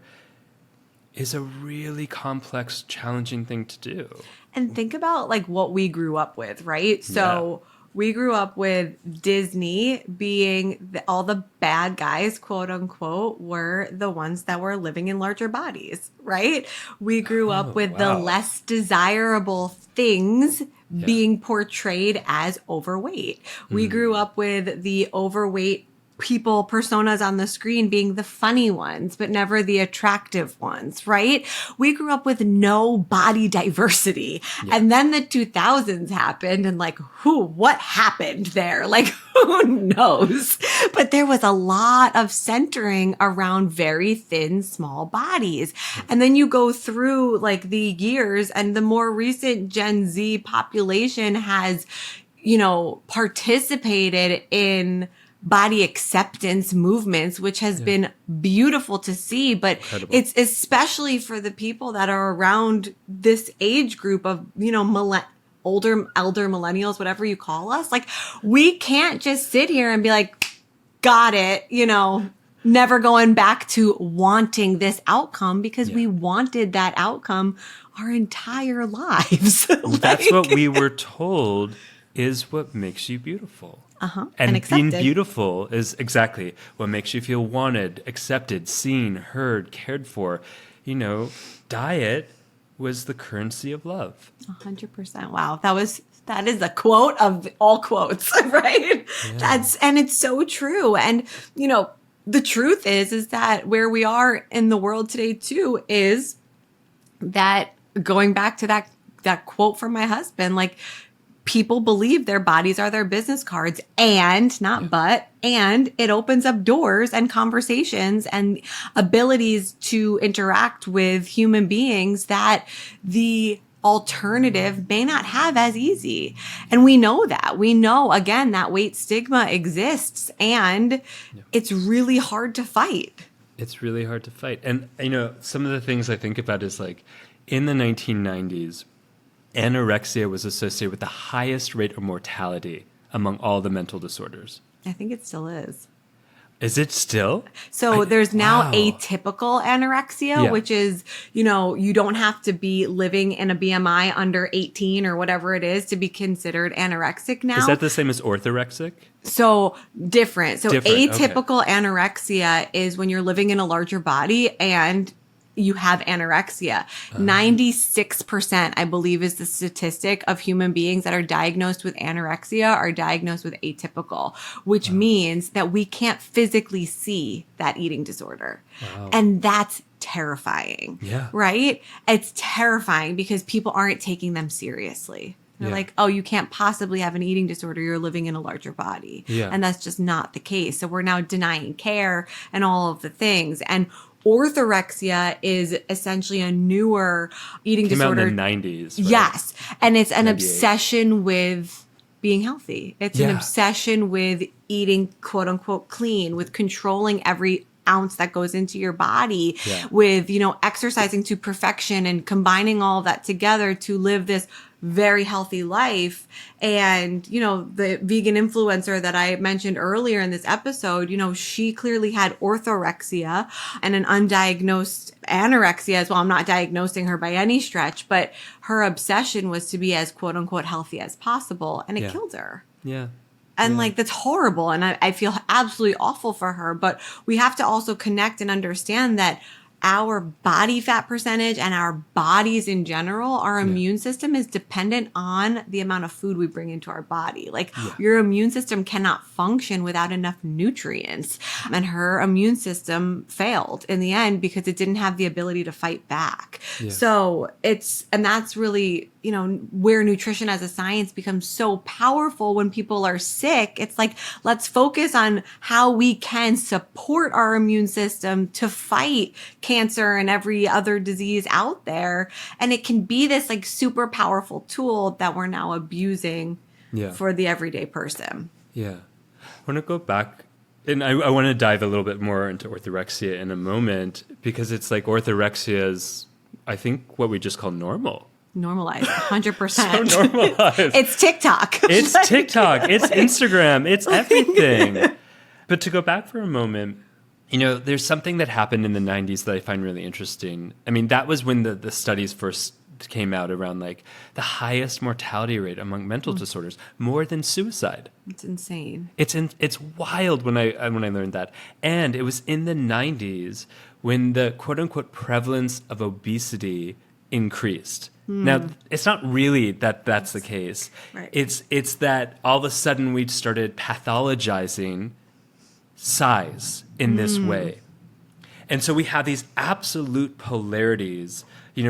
is a really complex, challenging thing to do. And think about like what we grew up with, right? So we grew up with Disney being all the bad guys, quote unquote, were the ones that were living in larger bodies, right? We grew up with the less desirable things being portrayed as overweight. We grew up with the overweight people personas on the screen being the funny ones, but never the attractive ones, right? We grew up with no body diversity. And then the 2000s happened and like, what happened there? Like, who knows? But there was a lot of centering around very thin, small bodies. And then you go through like the years and the more recent Gen Z population has, participated in body acceptance movements, which has been beautiful to see, but it's especially for the people that are around this age group of, elder millennials, whatever you call us. Like, we can't just sit here and be like, got it, never going back to wanting this outcome because we wanted that outcome our entire lives. That's what we were told is what makes you beautiful. And being beautiful is exactly what makes you feel wanted, accepted, seen, heard, cared for. Diet was the currency of love. 100%. Wow. That is a quote of all quotes, right? Yeah. And it's so true. And, the truth is that where we are in the world today too, is that going back to that quote from my husband, like, people believe their bodies are their business cards and it opens up doors and conversations and abilities to interact with human beings that the alternative may not have as easy. And we know that. We know, again, that weight stigma exists and it's really hard to fight. It's really hard to fight. And, some of the things I think about is like in the 1990s, anorexia was associated with the highest rate of mortality among all the mental disorders. I think it still is. Is it still? So there's now atypical anorexia, which is, you don't have to be living in a BMI under 18 or whatever it is to be considered anorexic now. Is that the same as orthorexic? So different. So atypical anorexia is when you're living in a larger body and you have anorexia. 96%, I believe, is the statistic of human beings that are diagnosed with anorexia are diagnosed with atypical, which means that we can't physically see that eating disorder. Wow. And that's terrifying, right? It's terrifying because people aren't taking them seriously. They're like, oh, you can't possibly have an eating disorder. You're living in a larger body. Yeah. And that's just not the case. So we're now denying care and all of the things. And orthorexia is essentially a newer eating disorder. Came out in the 90s. Right? Yes. And it's an 98. obsession with being healthy. It's an obsession with eating quote unquote clean, with controlling every ounce that goes into your body, with, exercising to perfection and combining all of that together to live this very healthy life. And, the vegan influencer that I mentioned earlier in this episode, she clearly had orthorexia and an undiagnosed anorexia as well. I'm not diagnosing her by any stretch, but her obsession was to be as quote unquote healthy as possible. And it killed her. Yeah. And that's horrible. And I feel absolutely awful for her. But we have to also connect and understand that our body fat percentage and our bodies in general, our immune system is dependent on the amount of food we bring into our body. Your immune system cannot function without enough nutrients. And her immune system failed in the end because it didn't have the ability to fight back. Yeah. So that's really, where nutrition as a science becomes so powerful when people are sick. It's like, let's focus on how we can support our immune system to fight cancer and every other disease out there. And it can be this super powerful tool that we're now abusing for the everyday person. Yeah. I want to go back, and I want to dive a little bit more into orthorexia in a moment, because it's like orthorexia is, I think, what we just call normal. Normalized, 100%. So normalized. It's TikTok. It's TikTok. It's Instagram. It's everything. But to go back for a moment, there's something that happened in the 90s that I find really interesting. I mean, that was when the studies first came out around the highest mortality rate among mental disorders, more than suicide. It's insane. It's wild when I learned that. And it was in the 90s when the quote unquote prevalence of obesity increased. Now, it's not really that's the case. Right. It's that all of a sudden we started pathologizing size in this way. And so we have these absolute polarities,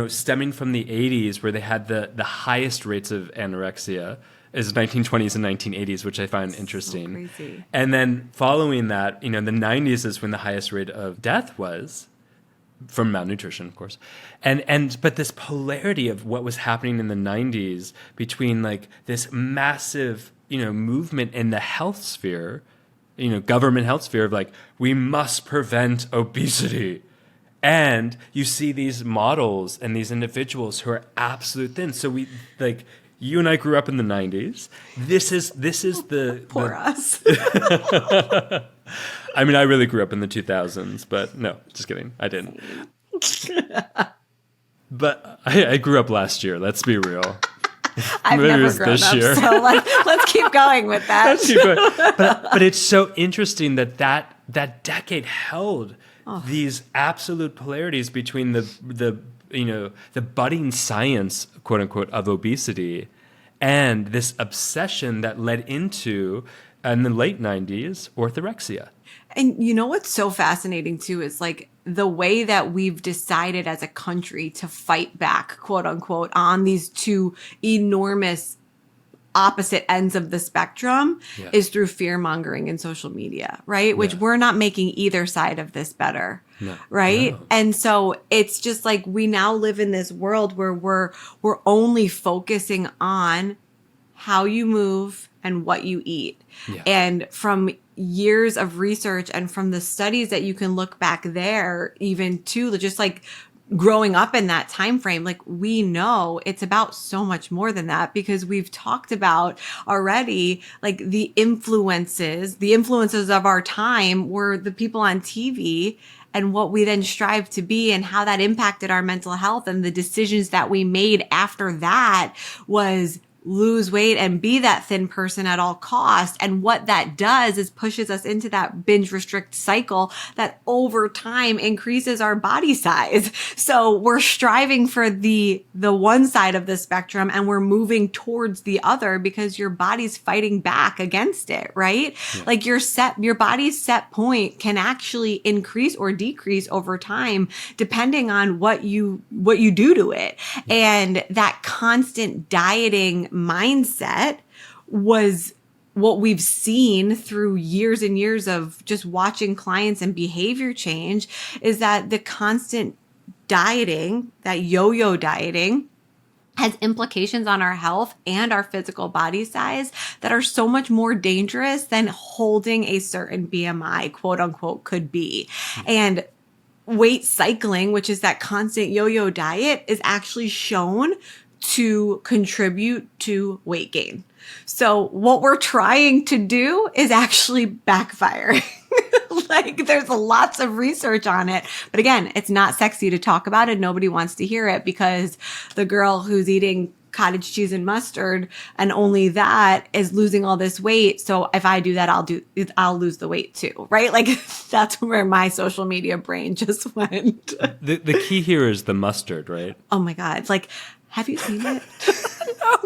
stemming from the 80s, where they had the highest rates of anorexia is 1920s and 1980s, which I find interesting. So crazy. And then following that, the 90s is when the highest rate of death was, from malnutrition, of course. But this polarity of what was happening in the 90s between this massive, movement in the health sphere, government health sphere of we must prevent obesity. And you see these models and these individuals who are absolute thin. So we you and I grew up in the 90s. This is the poor us. I mean, I really grew up in the 2000s, but no, just kidding. I didn't. But I grew up last year. Let's be real. I've never grown up, year. So let's keep going with that. But it's so interesting that decade held these absolute polarities between the budding science, quote unquote, of obesity and this obsession that led into, in the late 90s, orthorexia. And what's so fascinating too is the way that we've decided as a country to fight back, quote unquote, on these two enormous opposite ends of the spectrum is through fear mongering and social media, right? Which we're not making either side of this better. No, right. No. And so it's just we now live in this world where we're only focusing on how you move and what you eat. Yeah. And from years of research and from the studies that you can look back there, even to just growing up in that time frame, we know it's about so much more than that, because we've talked about already the influences of our time were the people on TV and what we then strive to be and how that impacted our mental health. And the decisions that we made after that was lose weight and be that thin person at all costs. And what that does is pushes us into that binge restrict cycle that over time increases our body size. So we're striving for the one side of the spectrum and we're moving towards the other because your body's fighting back against it, right? Yeah. Your body's set point can actually increase or decrease over time depending on what you do to it. Yeah. And that constant dieting mindset was what we've seen through years and years of just watching clients and behavior change, is that the constant dieting, that yo-yo dieting, has implications on our health and our physical body size that are so much more dangerous than holding a certain BMI, quote unquote, could be. And weight cycling, which is that constant yo-yo diet, is actually shown to contribute to weight gain. So what we're trying to do is actually backfiring. Like, there's lots of research on it. But again, it's not sexy to talk about it. Nobody wants to hear it because the girl who's eating cottage cheese and mustard and only that is losing all this weight. So if I do that, I'll lose the weight too, right? Like, that's where my social media brain just went. The key here is the mustard, right? Oh my God. Like, have you seen it?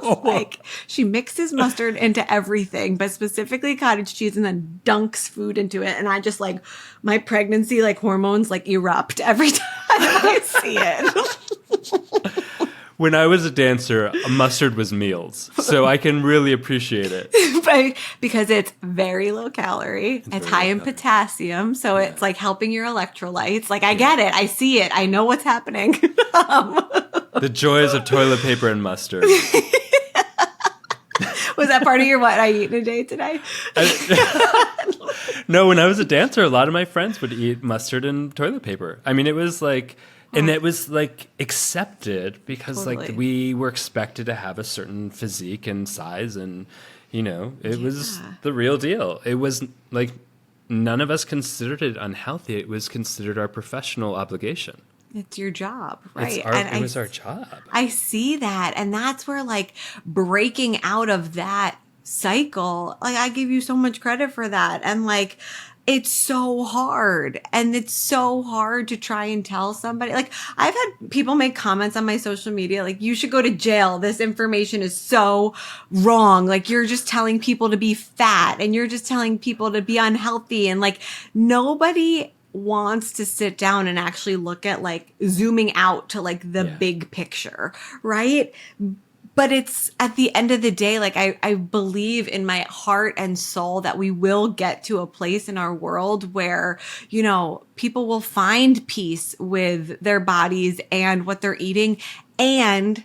No. Like, she mixes mustard into everything, but specifically cottage cheese, and then dunks food into it. And I just, like, my pregnancy, like, hormones, like, erupt every time I see it. When I was a dancer, mustard was meals. So I can really appreciate it. Because it's very low calorie. It's high in potassium. So it's like helping your electrolytes. Like, I get it. I see it. I know what's happening. The joys of toilet paper and mustard. Was that part of your what I eat in a day today? No, when I was a dancer, a lot of my friends would eat mustard and toilet paper. I mean, it was like, and it was like accepted because Totally. like we were expected to have a certain physique and size, and it was the real deal. It was like none of us considered it unhealthy. It was considered our professional obligation. It's your job, right? It was our job. I see that. And that's where, like, breaking out of that cycle, like, I give you so much credit for that. And, like, it's so hard. And it's so hard to try and tell somebody. Like, I've had people make comments on my social media, like, you should go to jail. This information is so wrong. Like, you're just telling people to be fat and you're just telling people to be unhealthy. And, like, nobody wants to sit down and actually look at, like, zooming out to, like, the big picture, right? But it's at the end of the day, like, I believe in my heart and soul that we will get to a place in our world where, people will find peace with their bodies and what they're eating and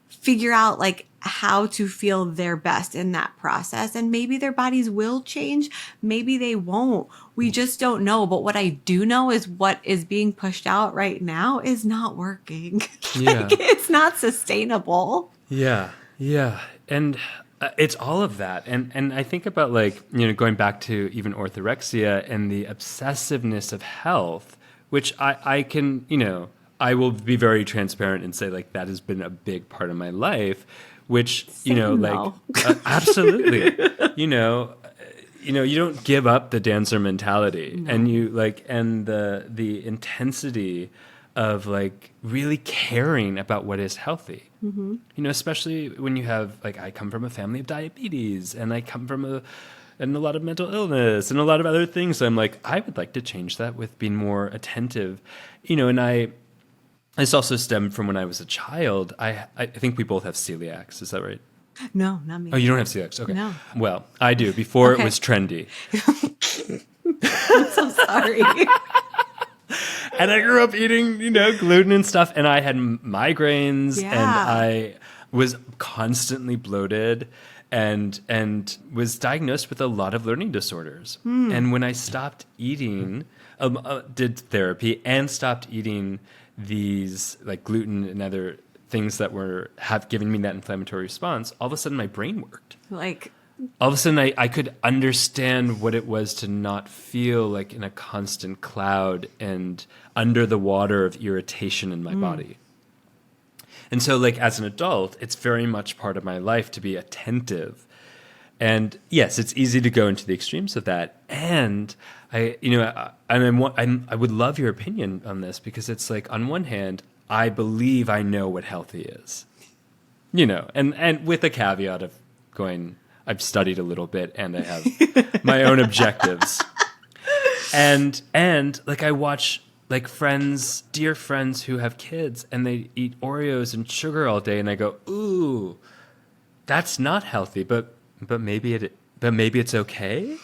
figure out, like, how to feel their best in that process. And maybe their bodies will change. Maybe they won't. We just don't know. But what I do know is what is being pushed out right now is not working. Yeah. Like, it's not sustainable. Yeah. Yeah. And it's all of that. And I think about, like, going back to even orthorexia and the obsessiveness of health, which I can, I will be very transparent and say, like, that has been a big part of my life, which, like, absolutely, you don't give up the dancer mentality. No. And you, like, and the intensity of, like, really caring about what is healthy, especially when you have, like, I come from a family of diabetes, and I come from and a lot of mental illness and a lot of other things. So I'm like, I would like to change that with being more attentive, and this also stemmed from when I was a child. I think we both have celiacs. Is that right? No, not me. Oh, you don't have celiacs? Okay. No. Well, I do. Before it was trendy. I'm so sorry. And I grew up eating, gluten and stuff. And I had migraines. Yeah. And I was constantly bloated and was diagnosed with a lot of learning disorders. And when I stopped eating, did therapy and stopped eating these, like, gluten and other things that have given me that inflammatory response, all of a sudden my brain worked. Like, all of a sudden I could understand what it was to not feel like in a constant cloud and under the water of irritation in my body. And so, like, as an adult, it's very much part of my life to be attentive. And yes, it's easy to go into the extremes of that. And I would love your opinion on this, because it's like, on one hand, I believe I know what healthy is, and with a caveat of going, I've studied a little bit and I have my own objectives. And like, I watch, like, dear friends who have kids, and they eat Oreos and sugar all day, and I go, ooh, that's not healthy, but maybe it's okay.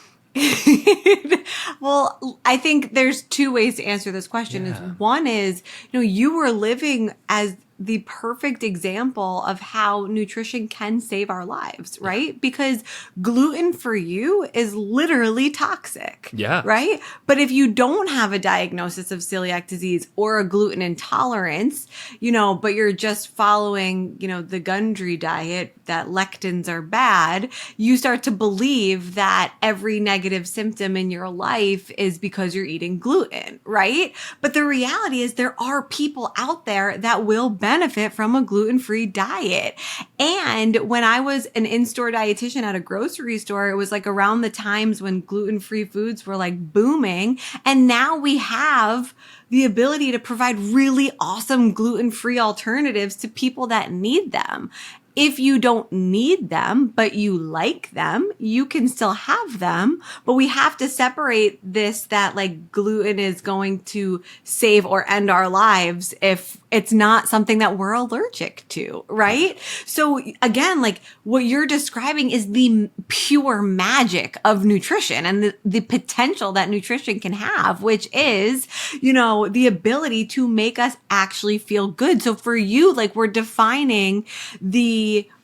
Well, I think there's two ways to answer this question. Yeah. One is, you were living as the perfect example of how nutrition can save our lives, right? Because gluten for you is literally toxic. Yeah. Right? But if you don't have a diagnosis of celiac disease or a gluten intolerance, but you're just following, the Gundry diet, that lectins are bad, you start to believe that every negative symptom in your life is because you're eating gluten, right? But the reality is there are people out there that will benefit from a gluten-free diet. And when I was an in-store dietitian at a grocery store, it was like around the times when gluten-free foods were like booming. And now we have the ability to provide really awesome gluten-free alternatives to people that need them. If you don't need them, but you like them, you can still have them. But we have to separate this, that like gluten is going to save or end our lives if it's not something that we're allergic to, right? So again, like what you're describing is the pure magic of nutrition and the potential that nutrition can have, which is, the ability to make us actually feel good. So for you, like we're defining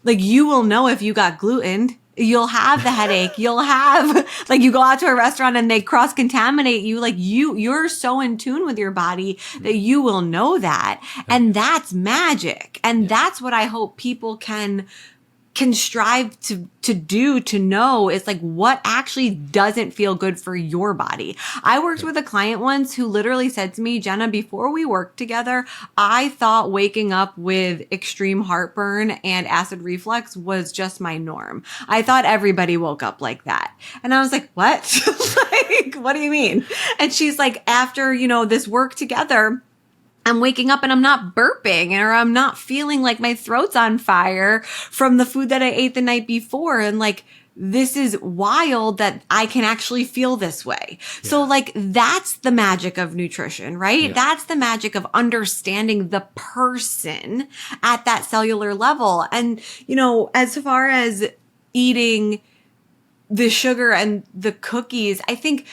you will know if you got gluten. You'll have the headache. You'll have, you go out to a restaurant and they cross-contaminate you. You're so in tune with your body that you will know that. And that's magic. And that's what I hope people can strive to do, to know is like what actually doesn't feel good for your body. I worked with a client once who literally said to me, Jenna, before we worked together, I thought waking up with extreme heartburn and acid reflux was just my norm. I thought everybody woke up like that. And I was like, what? What do you mean? And she's like, after, this work together, I'm waking up and I'm not burping or I'm not feeling like my throat's on fire from the food that I ate the night before. And this is wild that I can actually feel this way. Yeah. So that's the magic of nutrition, right? Yeah. That's the magic of understanding the person at that cellular level. And, as far as eating the sugar and the cookies, I think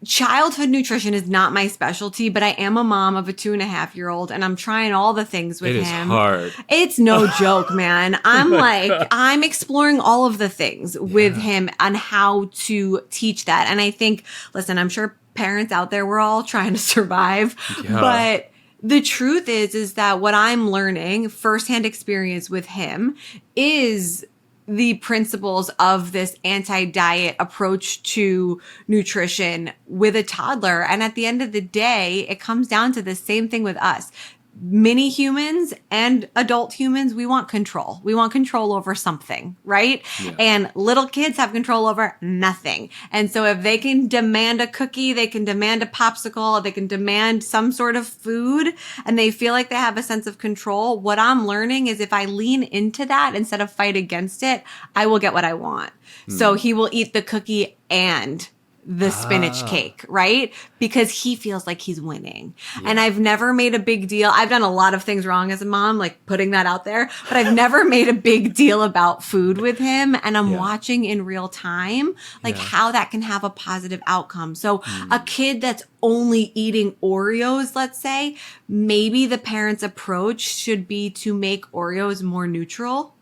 childhood nutrition is not my specialty, but I am a mom of a 2.5-year-old and I'm trying all the things with him. It is hard. It's no joke, man. I'm exploring all of the things with him on how to teach that. And I think, listen, I'm sure parents out there, we're all trying to survive, but the truth is that what I'm learning firsthand experience with him is the principles of this anti-diet approach to nutrition with a toddler. And at the end of the day, it comes down to the same thing with us. Mini humans and adult humans, we want control. We want control over something, right? Yeah. And little kids have control over nothing. And so if they can demand a cookie, they can demand a popsicle, they can demand some sort of food, and they feel like they have a sense of control, what I'm learning is if I lean into that instead of fight against it, I will get what I want. So he will eat the cookie and the spinach cake, right? Because he feels like he's winning. Yeah. And I've never made a big deal. I've done a lot of things wrong as a mom, putting that out there, but I've never made a big deal about food with him. And I'm watching in real time, how that can have a positive outcome. So a kid that's only eating Oreos, let's say, maybe the parent's approach should be to make Oreos more neutral.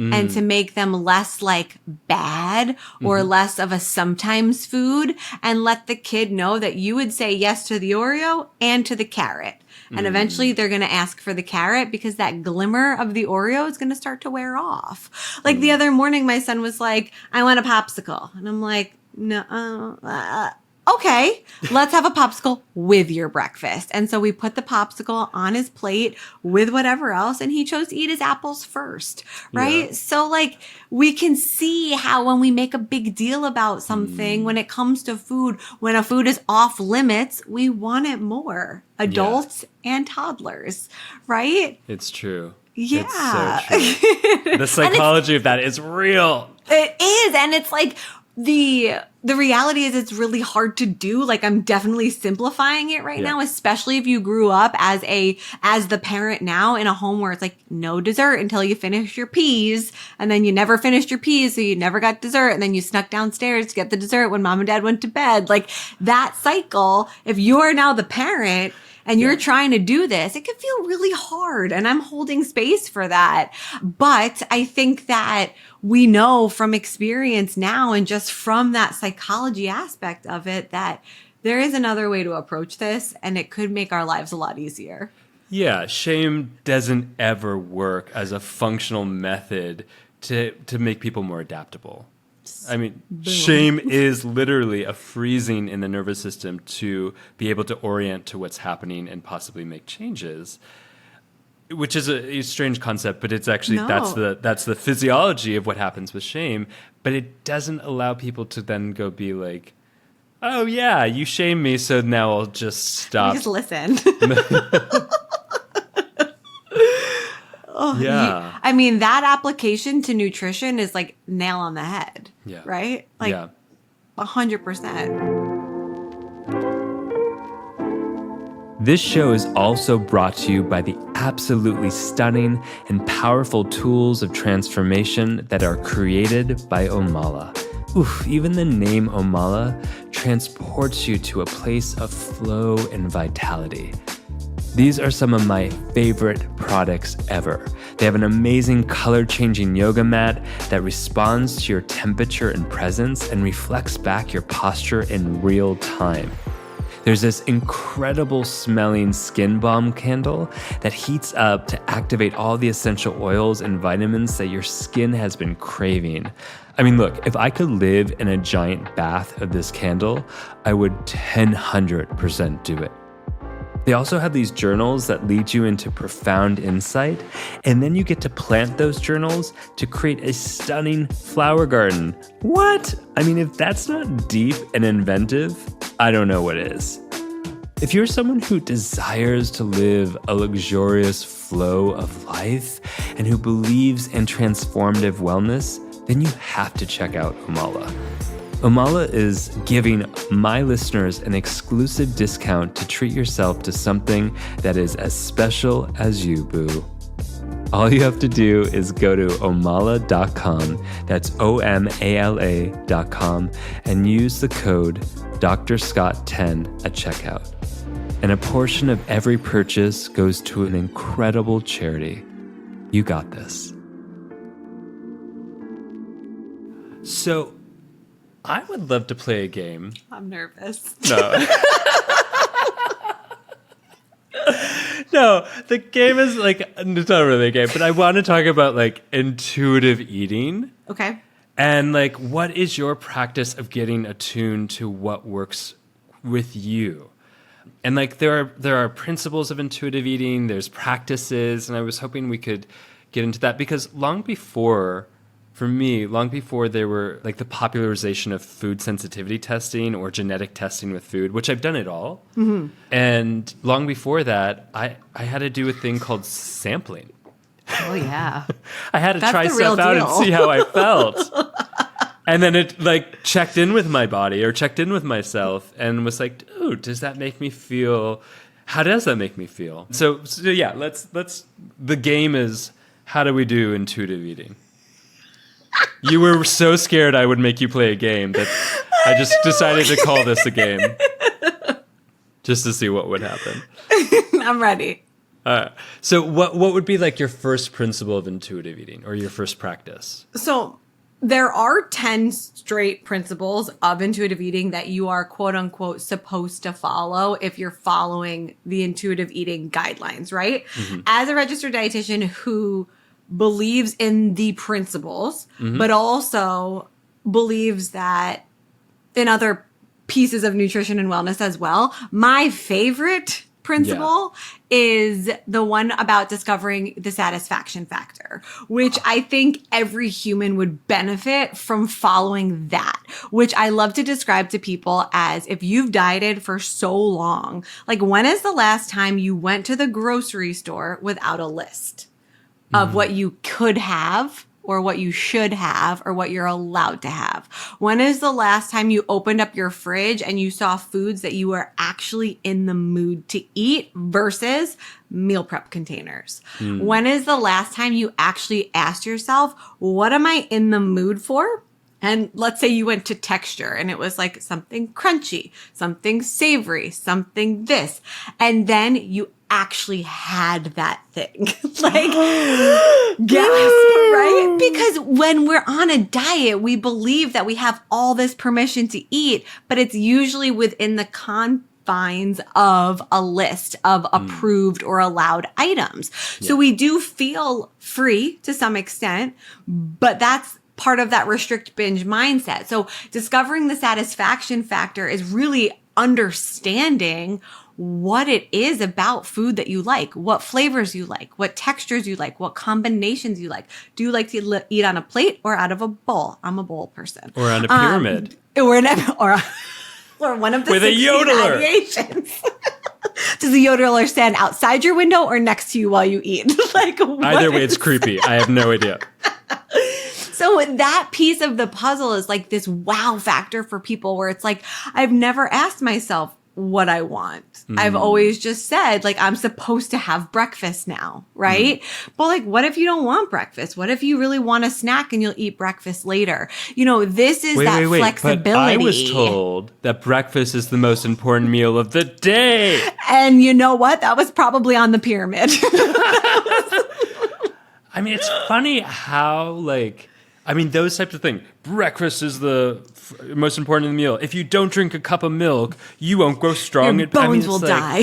And to make them less bad or less of a sometimes food, and let the kid know that you would say yes to the Oreo and to the carrot. And eventually they're going to ask for the carrot because that glimmer of the Oreo is going to start to wear off. The other morning, my son was like, I want a popsicle. And I'm like, no, okay, let's have a popsicle with your breakfast. And so we put the popsicle on his plate with whatever else, and he chose to eat his apples first, right? Yeah. So we can see how when we make a big deal about something, when it comes to food, when a food is off limits, we want it more. Adults and toddlers, right? It's true. Yeah. It's so true. The psychology of that is real. It is. And it's the reality is it's really hard to do. I'm definitely simplifying it right now, especially if you grew up as the parent now in a home where it's no dessert until you finish your peas. And then you never finished your peas. So you never got dessert. And then you snuck downstairs to get the dessert when mom and dad went to bed. That cycle, if you're now the parent and you're trying to do this, it can feel really hard. And I'm holding space for that. But I think that we know from experience now and just from that psychology aspect of it that there is another way to approach this, and it could make our lives a lot easier. Yeah, shame doesn't ever work as a functional method to make people more adaptable. I mean, shame is literally a freezing in the nervous system to be able to orient to what's happening and possibly make changes, which is a strange concept, but it's actually that's the physiology of what happens with shame. But it doesn't allow people to then go be like, oh yeah, you shame me, so now I'll just stop. Just listen. Yeah. I mean, that application to nutrition is like nail on the head. Yeah. Right? Like 100%. This show is also brought to you by the absolutely stunning and powerful tools of transformation that are created by Omala. Oof, even the name Omala transports you to a place of flow and vitality. These are some of my favorite products ever. They have an amazing color-changing yoga mat that responds to your temperature and presence and reflects back your posture in real time. There's this incredible smelling skin balm candle that heats up to activate all the essential oils and vitamins that your skin has been craving. I mean, look, if I could live in a giant bath of this candle, I would 100% do it. They also have these journals that lead you into profound insight, and then you get to plant those journals to create a stunning flower garden. What? I mean, if that's not deep and inventive, I don't know what is. If you're someone who desires to live a luxurious flow of life and who believes in transformative wellness, then you have to check out Omala. Omala is giving my listeners an exclusive discount to treat yourself to something that is as special as you, boo. All you have to do is go to omala.com, that's OMALA.com, and use the code DrScott10 at checkout. And a portion of every purchase goes to an incredible charity. You got this. So, I would love to play a game. I'm nervous. No. No, the game is like, it's not really a game, but I want to talk about like intuitive eating. Okay. And like, what is your practice of getting attuned to what works with you? And like, there are principles of intuitive eating, there's practices, and I was hoping we could get into that because long before there were like the popularization of food sensitivity testing or genetic testing with food, which I've done it all. Mm-hmm. And long before that, I had to do a thing called sampling. Oh, yeah. I had to try stuff out and see how I felt. And then it like checked in with my body or checked in with myself and was like, dude, does that make me feel? How does that make me feel? So yeah, let's the game is, how do we do intuitive eating? You were so scared I would make you play a game that I just decided to call this a game. Just to see what would happen. I'm ready. So what would be like your first principle of intuitive eating or your first practice? So there are 10 straight principles of intuitive eating that you are quote unquote supposed to follow if you're following the intuitive eating guidelines, right? Mm-hmm. As a registered dietitian who believes in the principles, mm-hmm. but also believes that in other pieces of nutrition and wellness as well. My favorite principle is the one about discovering the satisfaction factor, which I think every human would benefit from following that, which I love to describe to people as if you've dieted for so long, like when is the last time you went to the grocery store without a list of what you could have or what you should have or what you're allowed to have? When is the last time you opened up your fridge and you saw foods that you were actually in the mood to eat versus meal prep containers? When is the last time you actually asked yourself, what am I in the mood for? And let's say you went to texture and it was like something crunchy, something savory, something this. And then you actually had that thing. Like, gasp, right? Because when we're on a diet, we believe that we have all this permission to eat, but it's usually within the confines of a list of approved or allowed items. So we do feel free to some extent, but that's part of that restrict binge mindset. So discovering the satisfaction factor is really understanding what it is about food that you like, what flavors you like, what textures you like, what combinations you like. Do you like to eat on a plate or out of a bowl? I'm a bowl person. Or on a pyramid. Or one of the with a 16 yodeler. ideations. Does the yodeler stand outside your window or next to you while you eat? Like, Either way, it's creepy. I have no idea. So that piece of the puzzle is like this wow factor for people where it's like, I've never asked myself what I want. I've always just said, like, I'm supposed to have breakfast now, right? But like, what if you don't want breakfast? What if you really want a snack and you'll eat breakfast later? You know, this is that flexibility. But I was told that breakfast is the most important meal of the day. And you know what? That was probably on the pyramid. I mean, it's funny how, like, those types of things. Breakfast is the most important meal. If you don't drink a cup of milk, you won't grow strong. Your bones will die.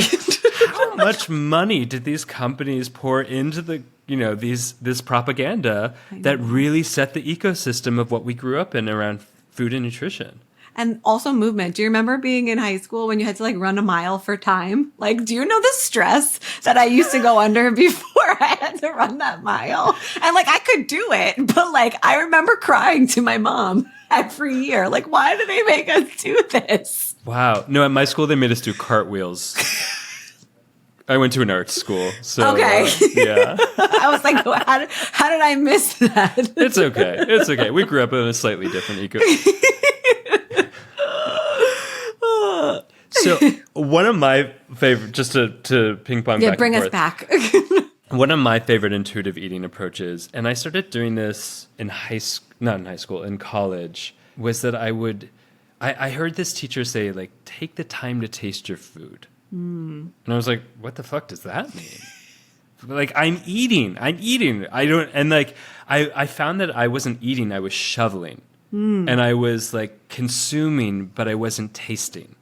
How much money did these companies pour into the, this propaganda that really set the ecosystem of what we grew up in around food and nutrition? And also movement. Do you remember being in high school when you had to like run a mile for time? Like, do you know the stress that I used to go under before I had to run that mile? And like, I could do it, but like, I remember crying to my mom every year. Like, why do they make us do this? Wow. No, at my school, they made us do cartwheels. I went to an arts school, so okay. Yeah. I was like, how did I miss that? It's okay. It's okay. We grew up in a slightly different ecosystem. So one of my favorite, just to ping pong back bring and us forth, back. one of my favorite intuitive eating approaches, and I started doing this in in college, was that I heard this teacher say, like, take the time to taste your food. And I was like, what the fuck does that mean? Like, I'm eating. I found that I wasn't eating, I was shoveling. And I was like consuming, but I wasn't tasting.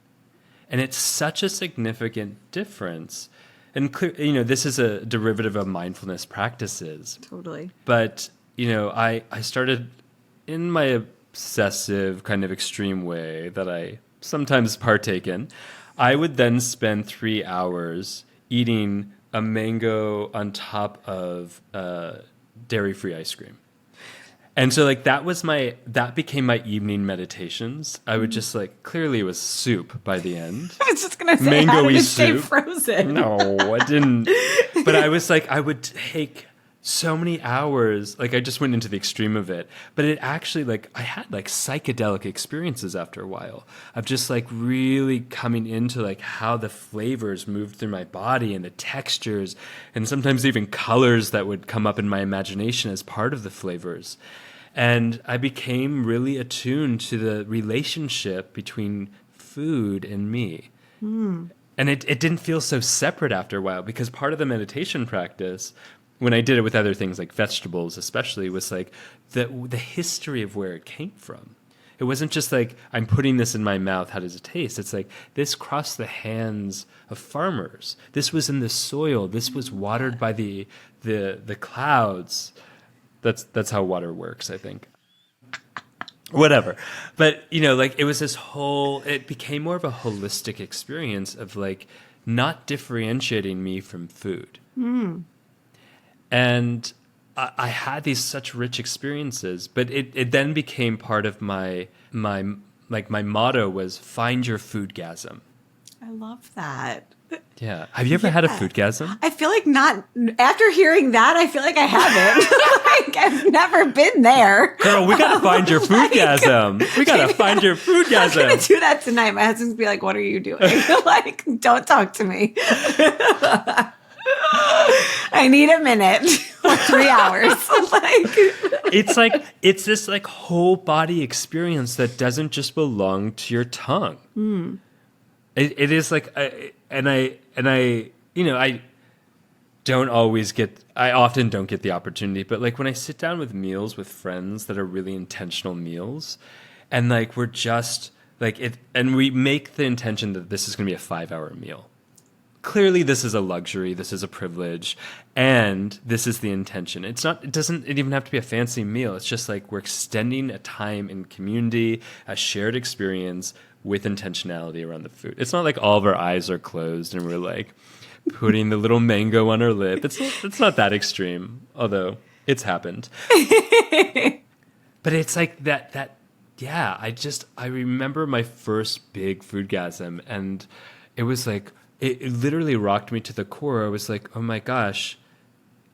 And it's such a significant difference. And this is a derivative of mindfulness practices. Totally. But, I started in my obsessive kind of extreme way that I sometimes partake in. I would then spend 3 hours eating a mango on top of dairy-free ice cream. And so, like, that became my evening meditations. I would just, like, clearly it was soup by the end. I was just going to say, how did it stay soup. frozen? No, I didn't. But I was like, I would take so many hours. Like, I just went into the extreme of it. But it actually, like, I had, like, psychedelic experiences after a while of just, like, really coming into, like, how the flavors moved through my body and the textures and sometimes even colors that would come up in my imagination as part of the flavors. And I became really attuned to the relationship between food and me. And it didn't feel so separate after a while, because part of the meditation practice, when I did it with other things like vegetables especially, was like the history of where it came from. It wasn't just like, I'm putting this in my mouth, how does it taste? It's like, this crossed the hands of farmers. This was in the soil. This was watered by the clouds. That's how water works, I think. Whatever. But, like, it was it became more of a holistic experience of, like, not differentiating me from food. And I had these such rich experiences, but it then became part of my motto was find your foodgasm. I love that. Yeah. Have you ever had a foodgasm? I feel like not. After hearing that, I feel like I haven't. Like, I've never been there. Girl, we gotta find your foodgasm. We gotta find your foodgasm. I'm gonna do that tonight. My husband's be like, "What are you doing?" Like, don't talk to me. I need a minute or 3 hours. It's this like whole body experience that doesn't just belong to your tongue. It is like, I often don't get the opportunity, but like when I sit down with meals with friends that are really intentional meals, and like we're just like it, and we make the intention that this is going to be a 5-hour meal. Clearly, this is a luxury, this is a privilege, and this is the intention. It doesn't even have to be a fancy meal. It's just like we're extending a time in community, a shared experience with intentionality around the food. It's not like all of our eyes are closed and we're like putting the little mango on our lip. It's not that extreme, although it's happened. But it's like that. Yeah, I remember my first big foodgasm, and it was like, it literally rocked me to the core. I was like, oh my gosh,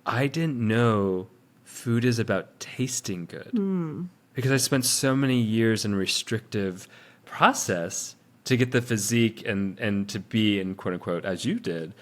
I didn't know food is about tasting good. Because I spent so many years in restrictive process to get the physique and to be in, quote unquote, as you did,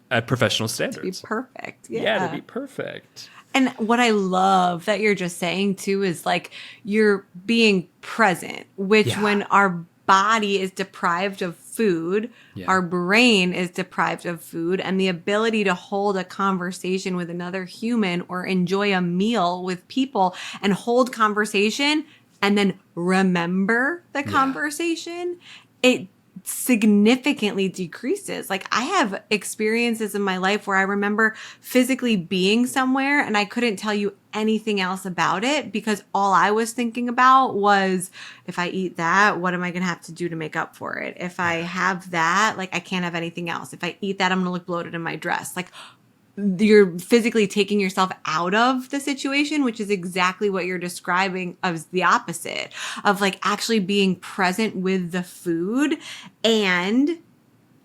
at professional standards. To be perfect. Yeah, to be perfect. And what I love that you're just saying too is like you're being present, which when our body is deprived of food, our brain is deprived of food, and the ability to hold a conversation with another human or enjoy a meal with people and hold conversation and then remember the conversation, it significantly decreases. Like I have experiences in my life where I remember physically being somewhere and I couldn't tell you anything else about it because all I was thinking about was, if I eat that, what am I going to have to do to make up for it? If I have that, like I can't have anything else. If I eat that, I'm going to look bloated in my dress. Like you're physically taking yourself out of the situation, which is exactly what you're describing as the opposite of like actually being present with the food and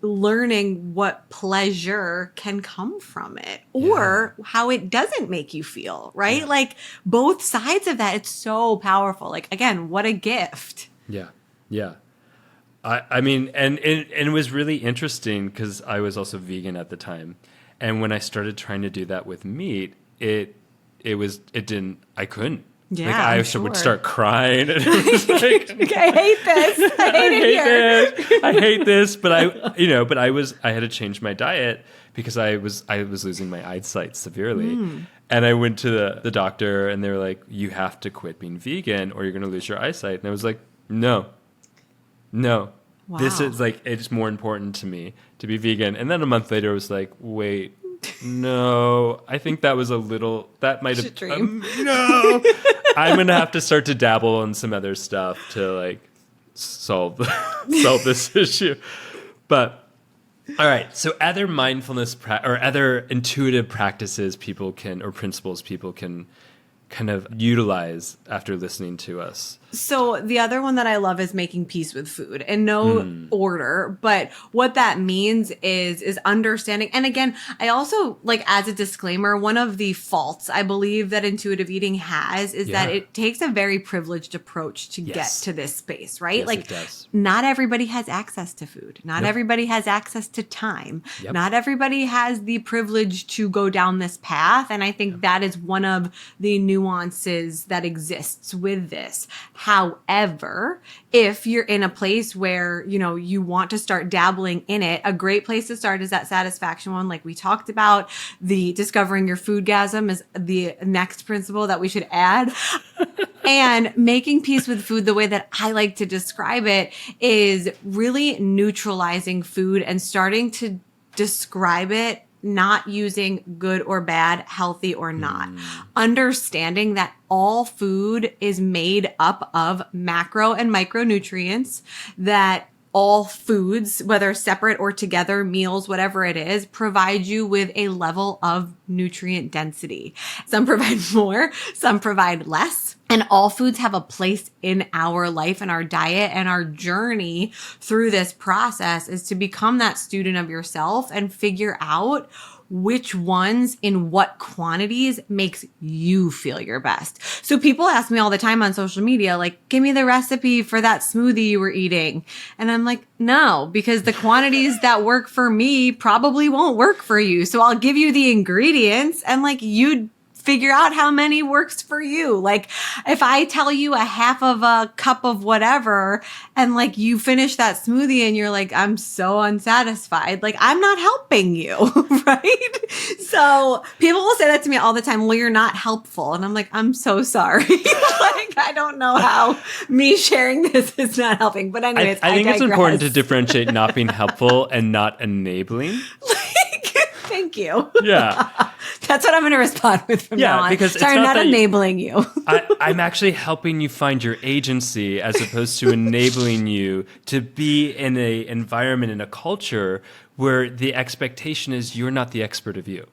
learning what pleasure can come from it or how it doesn't make you feel, right? Yeah. Like both sides of that. It's so powerful. Like, again, what a gift. Yeah. Yeah. I mean, and it was really interesting because I was also vegan at the time. And when I started trying to do that with meat, I couldn't. Yeah, like I would start crying. And it was like, I hate this. I hate this. But I had to change my diet because I was losing my eyesight severely. And I went to the doctor and they were like, you have to quit being vegan or you're going to lose your eyesight. And I was like, no. Wow. This is like, it's more important to me to be vegan. And then a month later, I was like, wait, no, I think that might have, no, I'm going to have to start to dabble in some other stuff to like solve this issue. But all right. So other mindfulness or other intuitive practices principles people can kind of utilize after listening to us. So the other one that I love is making peace with food in no order. But what that means is understanding. And again, I also like as a disclaimer, one of the faults I believe that intuitive eating has is that it takes a very privileged approach to get to this space, right? Yes, like it does. Not everybody has access to food. Not everybody has access to time. Not everybody has the privilege to go down this path. And I think that is one of the nuances that exists with this. However, if you're in a place where, you want to start dabbling in it, a great place to start is that satisfaction one. Like we talked about, the discovering your foodgasm is the next principle that we should add. And making peace with food, the way that I like to describe it is really neutralizing food and starting to describe it not using good or bad, healthy or not. Understanding that all food is made up of macro and micronutrients, that all foods, whether separate or together, meals, whatever it is, provide you with a level of nutrient density. Some provide more, some provide less. And all foods have a place in our life and our diet, and our journey through this process is to become that student of yourself and figure out which ones in what quantities makes you feel your best. So people ask me all the time on social media, like, give me the recipe for that smoothie you were eating. And I'm like, no, because the quantities that work for me probably won't work for you. So I'll give you the ingredients and like you figure out how many works for you. Like if I tell you a half of a cup of whatever and like you finish that smoothie and you're like, I'm so unsatisfied, like I'm not helping you, right? So people will say that to me all the time. Well, you're not helpful. And I'm like, I'm so sorry. Like I don't know how me sharing this is not helping. But anyways, I think it's important to differentiate not being helpful and not enabling. Thank you. Yeah. That's what I'm going to respond with from now on. Because sorry, I'm not enabling you. I'm actually helping you find your agency as opposed to enabling you to be in an environment, in a culture where the expectation is you're not the expert of you.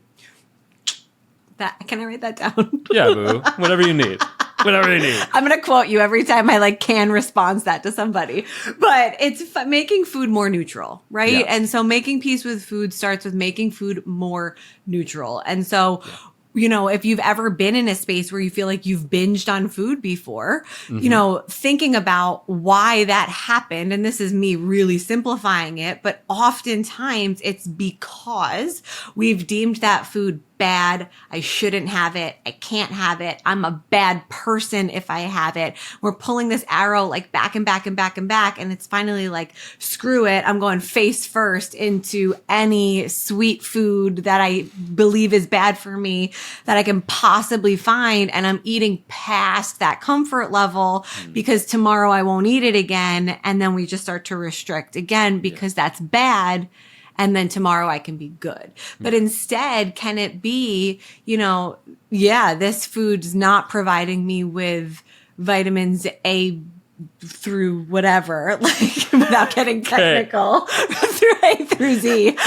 Can I write that down? Yeah, boo. Whatever you need. Whatever you need. I'm going to quote you every time I like can respond that to somebody. But it's making food more neutral, right? Yeah. And so making peace with food starts with making food more neutral. And so, you know, if you've ever been in a space where you feel like you've binged on food before, you know, thinking about why that happened, and this is me really simplifying it, but oftentimes it's because we've deemed that food bad. I shouldn't have it. I can't have it. I'm a bad person if I have it. We're pulling this arrow like back and back and back and back. And it's finally like, screw it. I'm going face first into any sweet food that I believe is bad for me that I can possibly find. And I'm eating past that comfort level because tomorrow I won't eat it again. And then we just start to restrict again because that's bad. And then tomorrow I can be good. But instead, can it be, you know, yeah, this food's not providing me with vitamins A through whatever, like without getting technical, through A through Z.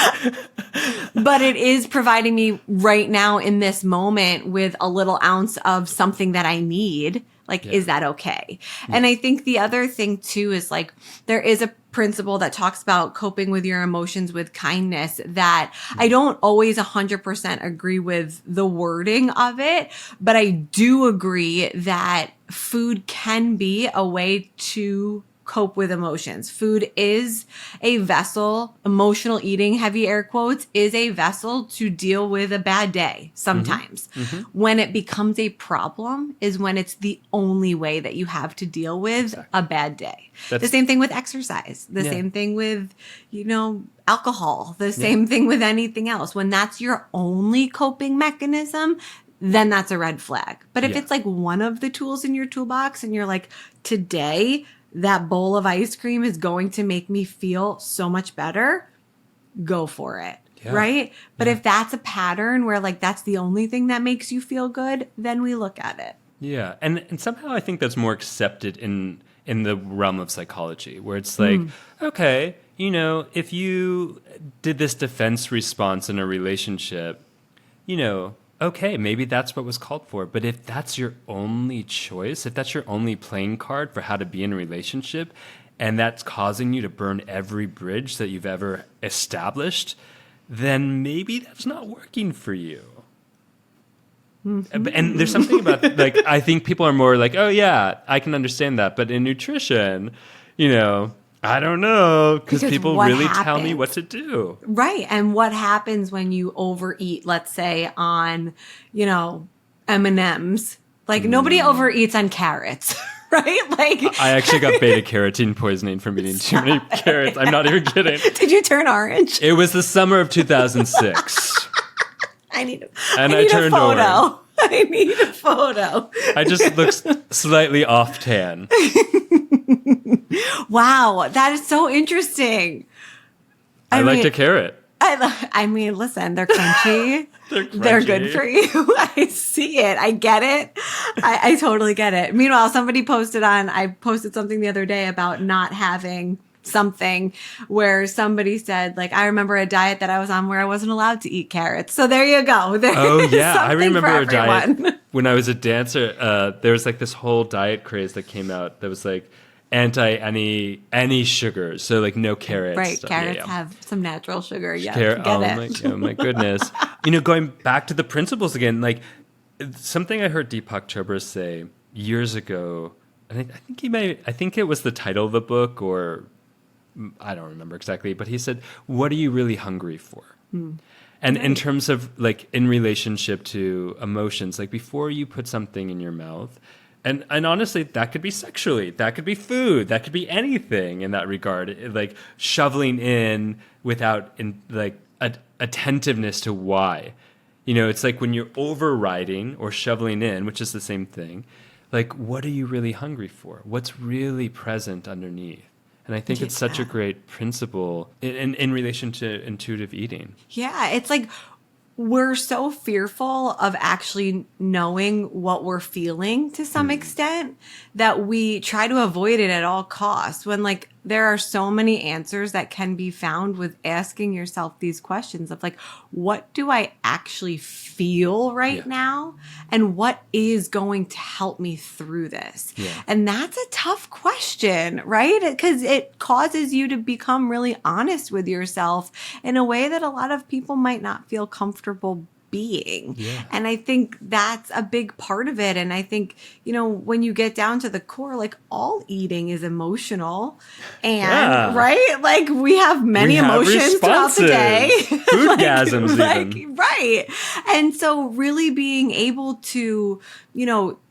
But it is providing me right now in this moment with a little ounce of something that I need. Like, is that okay? And I think the other thing too is like, there is a principle that talks about coping with your emotions with kindness that I don't always 100% agree with the wording of it, but I do agree that food can be a way to cope with emotions. Food is a vessel. Emotional eating, heavy air quotes, is a vessel to deal with a bad day sometimes. When it becomes a problem is when it's the only way that you have to deal with a bad day. The same thing with exercise. The same thing with, you know, alcohol. The same thing with anything else. When that's your only coping mechanism, then that's a red flag. But if it's like one of the tools in your toolbox and you're like, today, that bowl of ice cream is going to make me feel so much better, go for it. Right? But if that's a pattern where like that's the only thing that makes you feel good, then we look at it. Yeah. And somehow I think that's more accepted in the realm of psychology, where it's like, okay, you know, if you did this defense response in a relationship, you know, okay, maybe that's what was called for. But if that's your only choice, if that's your only playing card for how to be in a relationship, and that's causing you to burn every bridge that you've ever established, then maybe that's not working for you. And there's something about, like, I think people are more like, oh, yeah, I can understand that. But in nutrition, you know, I don't know, because people really tell me what to do. Right. And what happens when you overeat, let's say, on, you know, M&Ms? Like, nobody overeats on carrots, right? Like, I actually got beta carotene poisoning from eating too many carrots. I'm not even kidding. Did you turn orange? It was the summer of 2006. I need I turned a photo. orange. I need a photo. I just looked slightly off tan. Wow, that is so interesting. I liked a carrot. I mean, listen, they're crunchy. They're good for you. I see it. I get it. I totally get it. Meanwhile, I posted something the other day about not having something where somebody said, like, I remember a diet that I was on where I wasn't allowed to eat carrots. So there you go. Oh, yeah. I remember a diet when I was a dancer. There was like this whole diet craze that came out that was like, anti any sugars. So like no carrots. Right. Stuff. Carrots have some natural sugar. Yeah. Oh my goodness. Going back to the principles again, like something I heard Deepak Chopra say years ago, and I think it was the title of the book, or I don't remember exactly, but he said, what are you really hungry for? And in terms of like in relationship to emotions, like before you put something in your mouth, and honestly, that could be sexually, that could be food, that could be anything in that regard, like shoveling in without attentiveness to why. It's like when you're overriding or shoveling in, which is the same thing, like what are you really hungry for? What's really present underneath? And I think it's such a great principle in relation to intuitive eating. Yeah, it's like we're so fearful of actually knowing what we're feeling to some extent that we try to avoid it at all costs, when like there are so many answers that can be found with asking yourself these questions of like, what do I actually feel right now? And what is going to help me through this? Yeah. And that's a tough question, right? Because it causes you to become really honest with yourself in a way that a lot of people might not feel comfortable being. Yeah. And I think that's a big part of it. And I think, when you get down to the core, like all eating is emotional. And right? Like we have many emotions throughout the day. Foodgasms even. Right. And so really being able to,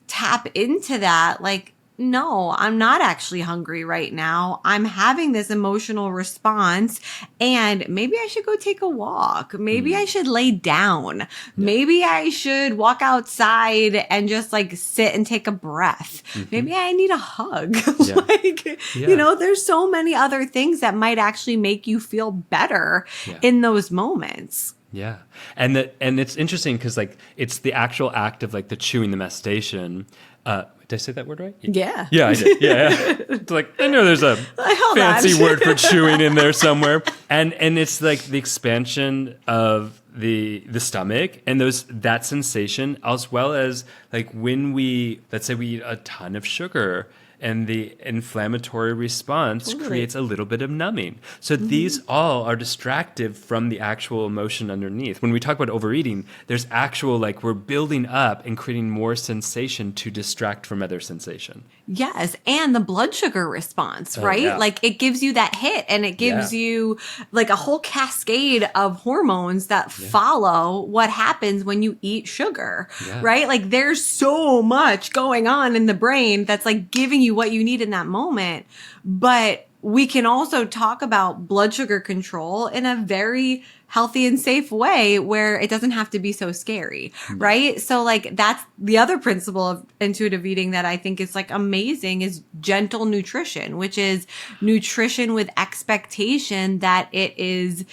tap into that, like, no, I'm not actually hungry right now. I'm having this emotional response and maybe I should go take a walk. Maybe I should lay down. Yeah. Maybe I should walk outside and just like sit and take a breath. Maybe I need a hug. Yeah. There's so many other things that might actually make you feel better in those moments. Yeah. And it's interesting because like it's the actual act of like the chewing, the mastication. Did I say that word right? Yeah. Yeah, I did. Yeah. It's like, I know there's a fancy word for chewing in there somewhere. And it's like the expansion of the stomach and that sensation, as well as like when let's say we eat a ton of sugar, and the inflammatory response creates a little bit of numbing. So these all are distractive from the actual emotion underneath. When we talk about overeating, there's actual, like, we're building up and creating more sensation to distract from other sensation. Yes, and the blood sugar response, right? Yeah. Like it gives you that hit and it gives you like a whole cascade of hormones that follow what happens when you eat sugar, right? Like there's so much going on in the brain that's like giving you what you need in that moment. But we can also talk about blood sugar control in a very healthy and safe way where it doesn't have to be so scary, right? So like that's the other principle of intuitive eating that I think is like amazing is gentle nutrition, which is nutrition with expectation that it is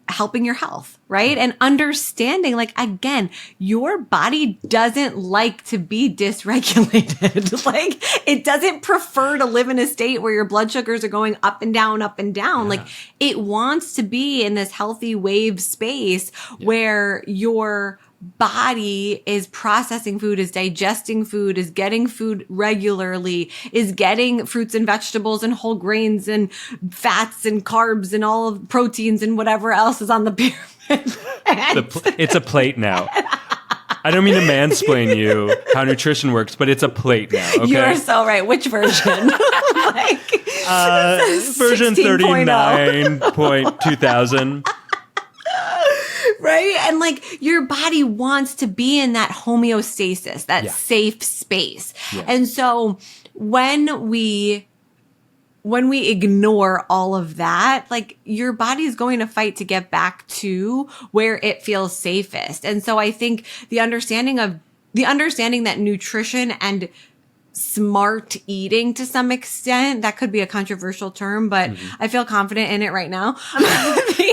helping your health, right? And understanding, like, again, your body doesn't like to be dysregulated. Like, it doesn't prefer to live in a state where your blood sugars are going up and down, up and down. Like, it wants to be in this healthy wave space where your body is processing food, is digesting food, is getting food regularly, is getting fruits and vegetables and whole grains and fats and carbs and all of proteins and whatever else is on the pyramid. It's a plate now. I don't mean to mansplain you how nutrition works, but it's a plate now. Okay? You're so right. Which version? Version 39.2000. Right? And like your body wants to be in that homeostasis, that safe space. Yeah. And so when we ignore all of that, like your body is going to fight to get back to where it feels safest. And so I think the understanding that nutrition and smart eating to some extent, that could be a controversial term, but I feel confident in it right now.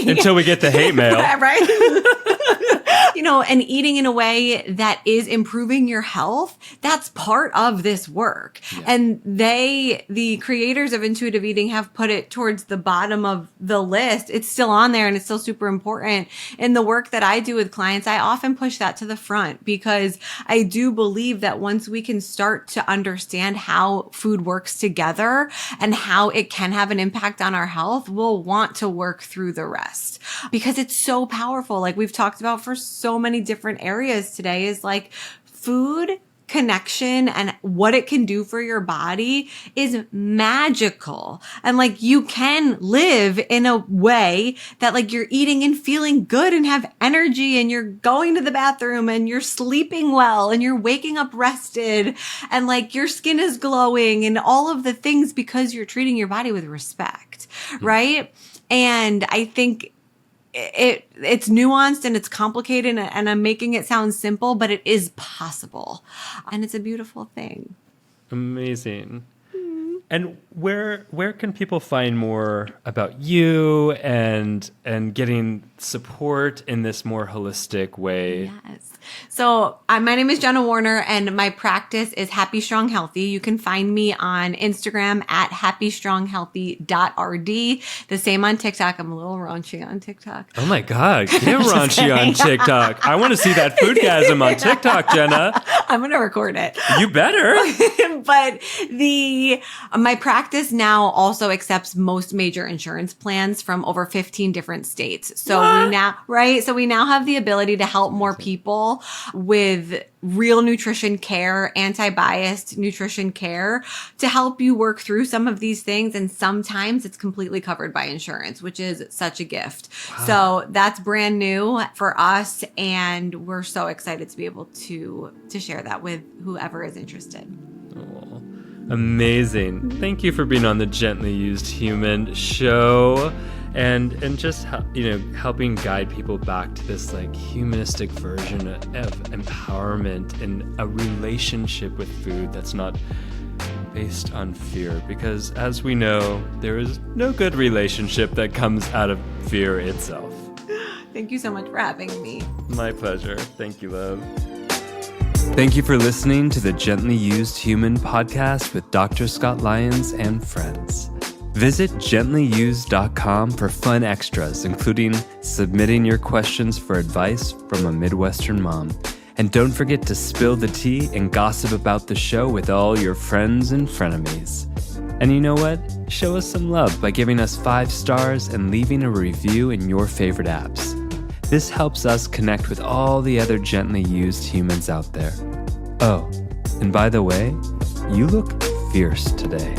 Until we get the hate mail. Right? and eating in a way that is improving your health, that's part of this work. Yeah. And the creators of intuitive eating have put it towards the bottom of the list. It's still on there and it's still super important. In the work that I do with clients, I often push that to the front because I do believe that once we can start to understand how food works together and how it can have an impact on our health, we'll want to work through the rest because it's so powerful. Like we've talked about for so many different areas today is like food connection and what it can do for your body is magical. And like you can live in a way that like you're eating and feeling good and have energy and you're going to the bathroom and you're sleeping well and you're waking up rested and like your skin is glowing and all of the things because you're treating your body with respect, right? And I think it's nuanced and it's complicated and I'm making it sound simple, but it is possible. And it's a beautiful thing. Amazing. And where can people find more about you and getting support in this more holistic way? Yes. So my name is Jenna Werner and my practice is Happy Strong Healthy. You can find me on Instagram at happystronghealthy.rd. The same on TikTok. I'm a little raunchy on TikTok. Oh my God. Get raunchy on TikTok. I want to see that foodgasm on TikTok, Jenna. I'm going to record it. You better. But my practice now also accepts most major insurance plans from over 15 different states. So we now have the ability to help more people with real nutrition care, anti-biased nutrition care to help you work through some of these things. And sometimes it's completely covered by insurance, which is such a gift. Wow. So that's brand new for us. And we're so excited to be able to share that with whoever is interested. Oh, amazing. Thank you for being on the Gently Used Human show. And just helping guide people back to this like humanistic version of empowerment and a relationship with food that's not based on fear. Because as we know, there is no good relationship that comes out of fear itself. Thank you so much for having me. My pleasure. Thank you, love. Thank you for listening to the Gently Used Human podcast with Dr. Scott Lyons and friends. Visit gentlyused.com for fun extras, including submitting your questions for advice from a Midwestern mom. And don't forget to spill the tea and gossip about the show with all your friends and frenemies. And you know what? Show us some love by giving us 5 stars and leaving a review in your favorite apps. This helps us connect with all the other gently used humans out there. Oh, and by the way, you look fierce today.